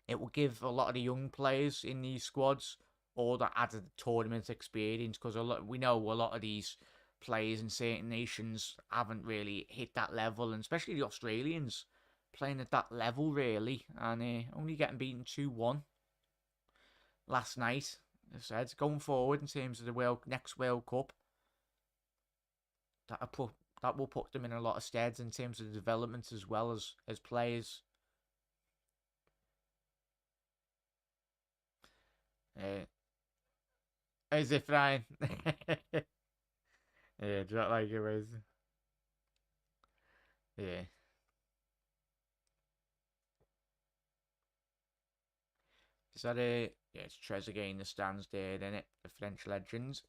it will give a lot of the young players in these squads all that added tournament experience, because we know a lot of these players in certain nations haven't really hit that level, and especially the Australians playing at that level, really, and only getting beaten 2-1 last night. As I said, going forward in terms of the next World Cup, that will put them in a lot of stead in terms of development as well as players. As if Ryan. Yeah, do you not like it, Wes? Yeah. Is that a... Yeah, it's Trezeguet in the stands there, isn't it? The French legends.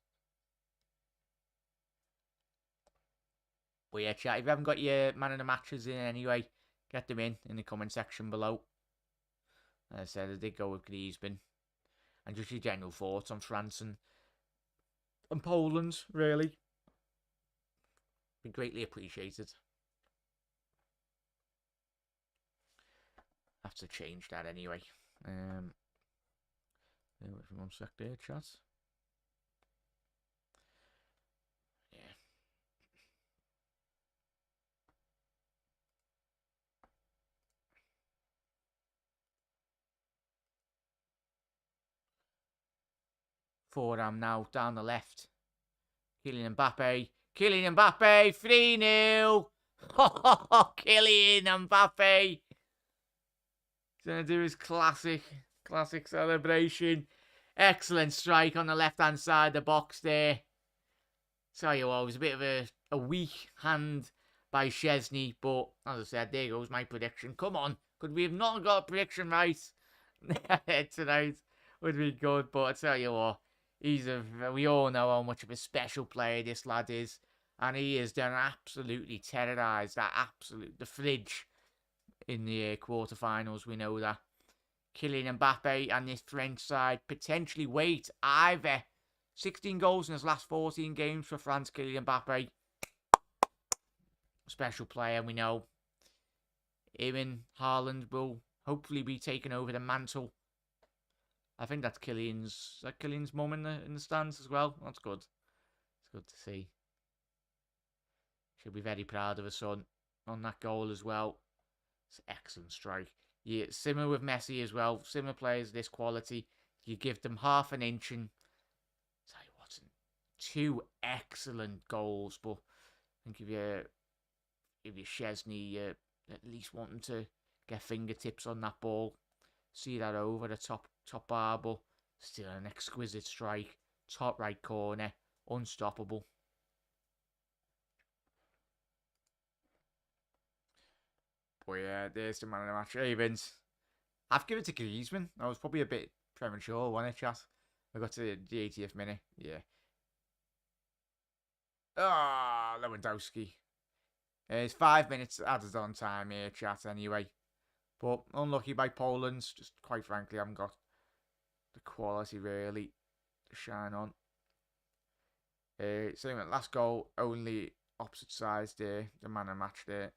But yeah, chat, if you haven't got your man of the matches in anyway, get them in the comment section below. As I said, I did go with Griezmann. And just your general thoughts on France and Poland, really. Been greatly appreciated. Have to change that anyway. One sec there, chat. Yeah. Foram now down the left. Kylian Mbappe. Kylian Mbappe, 3-0. Kylian Mbappe. He's going to do his classic Classic celebration. Excellent strike on the left-hand side of the box there. Tell you what, it was a bit of a weak hand by Chesney, but as I said, there goes my prediction. Come on, could we have not got a prediction right tonight? Would be good, but I tell you what, we all know how much of a special player this lad is, and he has done absolutely terrorised the fridge in the quarterfinals. We know that. Kylian Mbappe and this French side potentially wait either 16 goals in his last 14 games for France. Kylian Mbappe, special player, we know. Him and Haaland will hopefully be taking over the mantle. I think that's Kylian's mum in the stands as well. That's good. It's good to see. She'll be very proud of her son on that goal as well. It's an excellent strike. Yeah, similar with Messi as well. Similar players this quality. You give them half an inch and tell you what, 2 excellent goals. But I think if you Chesney at least wanting to get fingertips on that ball, see that over the top bar, but still an exquisite strike. Top right corner, unstoppable. But yeah, there's the man of the match. Evans. I've given it to Griezmann. I was probably a bit premature, wasn't it, chat? I got to the 80th minute. Yeah. Lewandowski. It's 5 minutes added on time here, chat, anyway. But unlucky by Poland. Just quite frankly, I haven't got the quality really to shine on. Same at last goal, only opposite sides there. The man of the match there.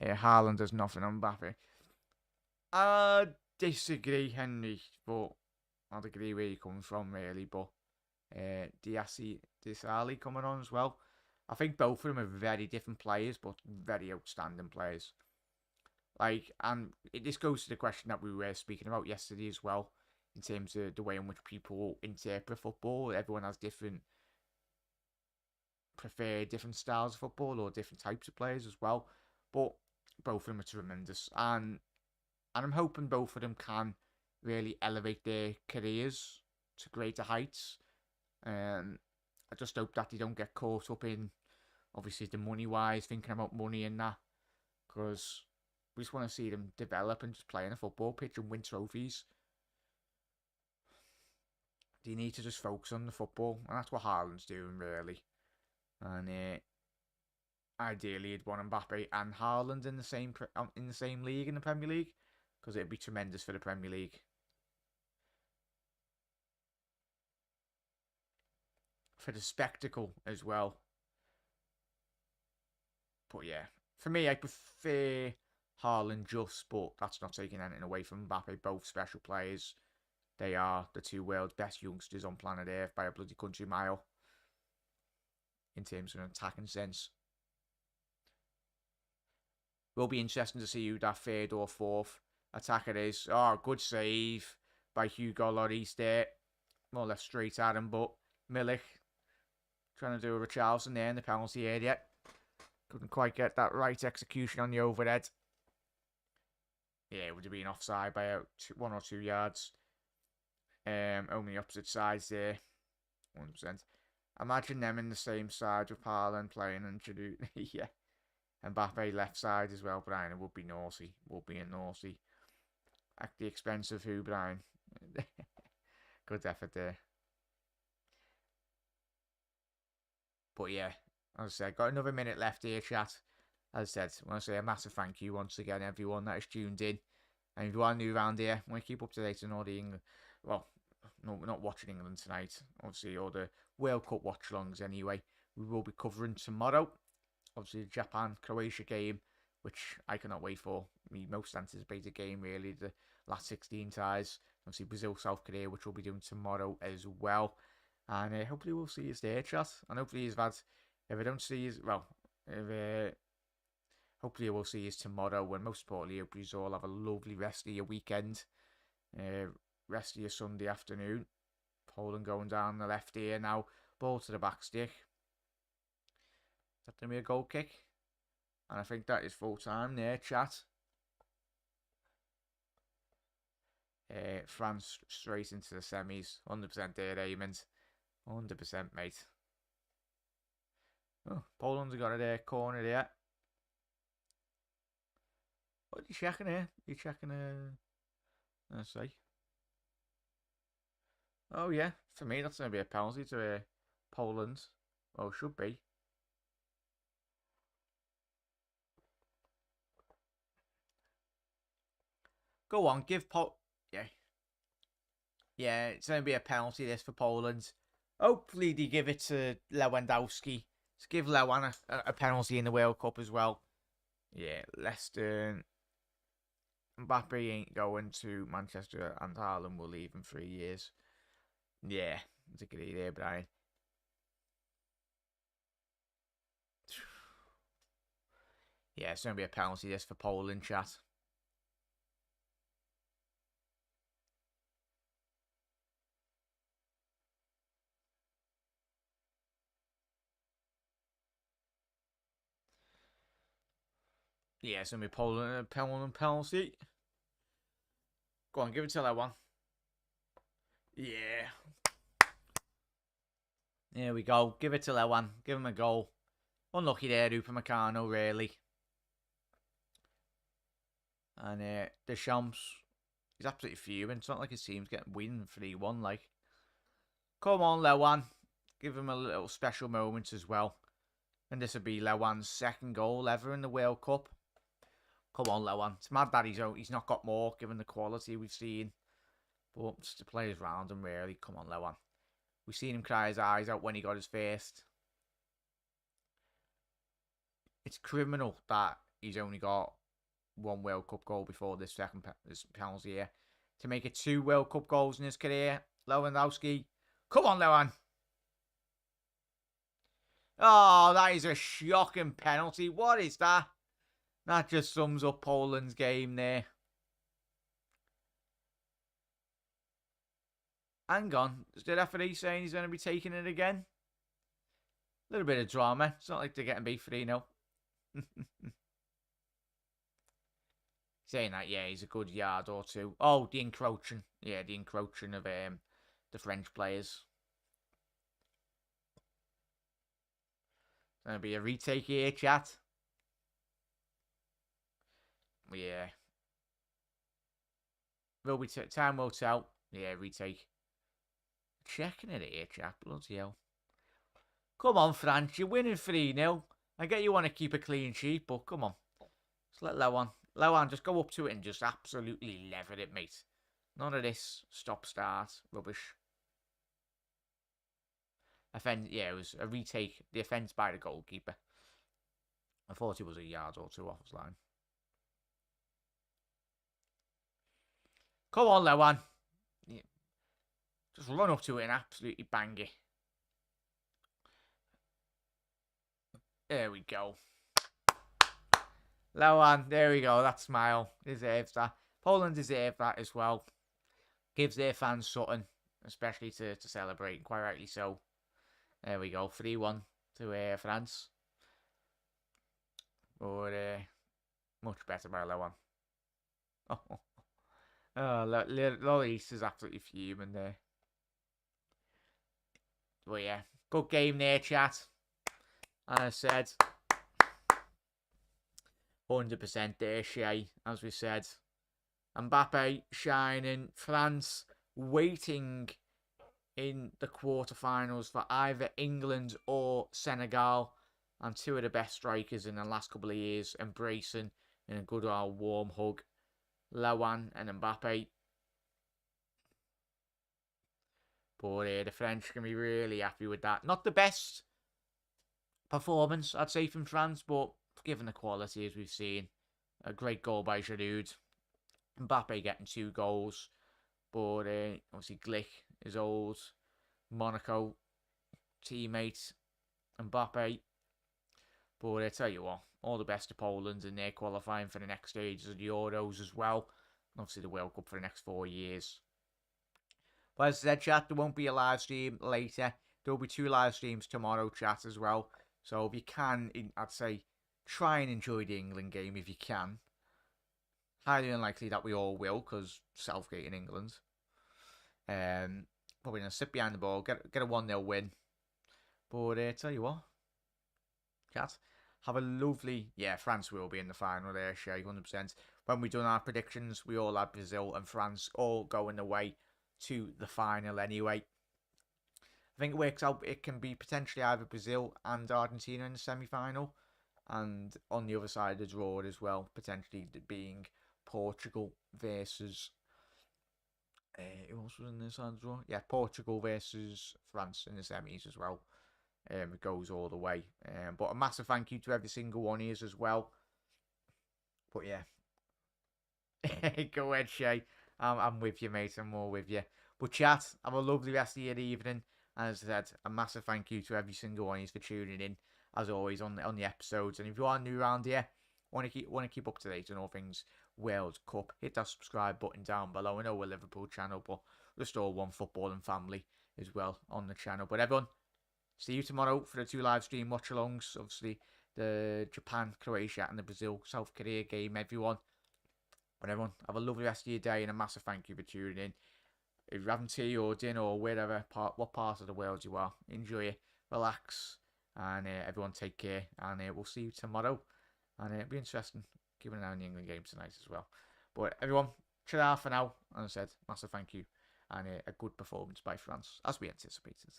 Haaland does nothing on Mbappe. I disagree, Henry, but I'd agree where you're coming from, really. But Diasali coming on as well. I think both of them are very different players, but very outstanding players. And this goes to the question that we were speaking about yesterday as well, in terms of the way in which people interpret football. Everyone has prefer different styles of football or different types of players as well. But both of them are tremendous, and I'm hoping both of them can really elevate their careers to greater heights. I just hope that they don't get caught up in, obviously, the money-wise, thinking about money and that, because we just want to see them develop and just play on a football pitch and win trophies. They need to just focus on the football, and that's what Haaland's doing, really. And ideally, he'd want Mbappe and Haaland in the same league in the Premier League, because it'd be tremendous for the Premier League. For the spectacle as well. But yeah, for me, I prefer Haaland just, but that's not taking anything away from Mbappe. Both special players. They are the 2 world's best youngsters on planet Earth by a bloody country mile, in terms of an attacking sense. Will be interesting to see who that 3rd or 4th attacker is. Oh, good save by Hugo Lloris there. More or less straight at him, but Milik trying to do a Richarlison there in the penalty area. Couldn't quite get that right execution on the overhead. Yeah, it would have been offside by 1 or 2 yards. Only opposite sides there. 100%. Imagine them in the same side with Haaland playing and Giroud. Yeah. Mbappe left side as well, Brian. It would be naughty. Would be a naughty. At the expense of who, Brian? Good effort there. But yeah, as I said, got another minute left here, chat. As I said, I want to say a massive thank you once again, everyone that has tuned in. And if you are new around here, I want to keep up to date on all the England. Well, no, we're not watching England tonight. Obviously, all the World Cup watch-alongs anyway. We will be covering tomorrow. Obviously, the Japan-Croatia game, which I cannot wait for. The most anticipated game, really. The last 16 ties. Obviously, Brazil-South Korea, which we'll be doing tomorrow as well. And hopefully we'll see you there, chat. And hopefully you've had, if I don't see you, well, hopefully we'll see you tomorrow. And most importantly, hope you all have a lovely rest of your weekend. Rest of your Sunday afternoon. Poland going down the left here now. Ball to the back stick. That's going to be a goal kick. And I think that is full time there, chat. France straight into the semis. 100% there, Raymond. 100%, mate. Oh, Poland's got it corner there. What are you checking here? You checking let's see. Oh yeah, for me that's gonna be a penalty to Poland. Oh, should be. Go on, give yeah. Yeah, it's gonna be a penalty this for Poland. Hopefully they give it to Lewandowski. Let's give Lewan a penalty in the World Cup as well. Yeah, Leicester. Mbappe ain't going to Manchester and Haaland will leave in 3 years. Yeah, that's a good idea, Brian. Yeah, it's going to be a penalty this for Poland, chat. Yeah, it's going to be Poland penalty. Go on, give it to that one. Yeah. There we go. Give it to Lewan. Give him a goal. Unlucky there, Upamecano, really. And Deschamps, he's absolutely fuming. It's not like his team's getting winning 3-1, like. Come on, Lewan. Give him a little special moment as well. And this would be Lewan's second goal ever in the World Cup. Come on, Lewan. It's mad that he's not got more, given the quality we've seen. But just the players around him, really. Come on, Lewan. We've seen him cry his eyes out when he got his first. It's criminal that he's only got one World Cup goal before this penalty here. To make it 2 World Cup goals in his career. Lewandowski. Come on, Lewan. Oh, that is a shocking penalty. What is that? That just sums up Poland's game there. Hang on. Is the referee saying he's going to be taking it again? A little bit of drama. It's not like they're getting beat 3-0. Saying that, yeah, he's a good yard or two. Oh, the encroaching. Yeah, the encroaching of the French players. It's going to be a retake here, chat. Yeah. Will be time will tell. Yeah, retake. Checking it here, chat. Bloody hell. Come on, France. You're winning 3-0. I get you want to keep a clean sheet, but come on. Just let Lewan just go up to it and just absolutely lever it, mate. None of this stop-start rubbish. Yeah, it was a retake. The offence by the goalkeeper. I thought it was a yard or two off his line. Come on, Lewan. Yeah. Just run up to it and absolutely bang it. There we go. Lewan, there we go. That smile deserves that. Poland deserve that as well. Gives their fans something, especially to celebrate, quite rightly so. There we go. 3-1 to France. But much better by Lewan. Lloris is absolutely fuming there. But yeah, good game there, chat. As I said, 100% there, Shea, as we said. Mbappe shining. France waiting in the quarterfinals for either England or Senegal. And 2 of the best strikers in the last couple of years embracing in a good old warm hug. Lewan and Mbappe. But the French can be really happy with that. Not the best performance, I'd say, from France, but given the quality as we've seen, a great goal by Giroud. Mbappe getting 2 goals. But obviously Glick, his old Monaco teammate, Mbappe. But I tell you what, all the best to Poland, and they're qualifying for the next stages of the Euros as well. And obviously the World Cup for the next 4 years. But as I said, chat, there won't be a live stream later. There will be 2 live streams tomorrow, chat, as well. So if you can, I'd say, try and enjoy the England game if you can. Highly unlikely that we all will, because Southgate in England. Probably going to sit behind the ball, get a 1-0 win. But tell you what, Cat, have a lovely... Yeah, France will be in the final there, Shay, 100%. When we done our predictions, we all had Brazil and France all going away to the final anyway. I think it works out. It can be potentially either Brazil and Argentina in the semi-final, and on the other side, a draw as well, potentially being Portugal versus... who else was in this side draw? Yeah, Portugal versus France in the semis as well. It goes all the way. But a massive thank you to every single one of you as well. But yeah, go ahead, Shay. I'm with you, mate. I'm all with you. But chat, have a lovely rest of your evening. And as I said, a massive thank you to every single one of you for tuning in, as always, on the episodes. And if you are new around here, want to keep up to date on all things World Cup, hit that subscribe button down below. I know we're a Liverpool channel, but we're still one football and family as well on the channel. But everyone, see you tomorrow for the 2 live stream watch-alongs. Obviously, the Japan, Croatia, and the Brazil, South Korea game, everyone. But everyone, have a lovely rest of your day, and a massive thank you for tuning in. If you're having tea or dinner or wherever, what part of the world you are, enjoy it, relax, and everyone take care. And we'll see you tomorrow. And it'll be interesting keeping an eye on the England game tonight as well. But everyone, chill out for now. As I said, massive thank you. And a good performance by France, as we anticipated.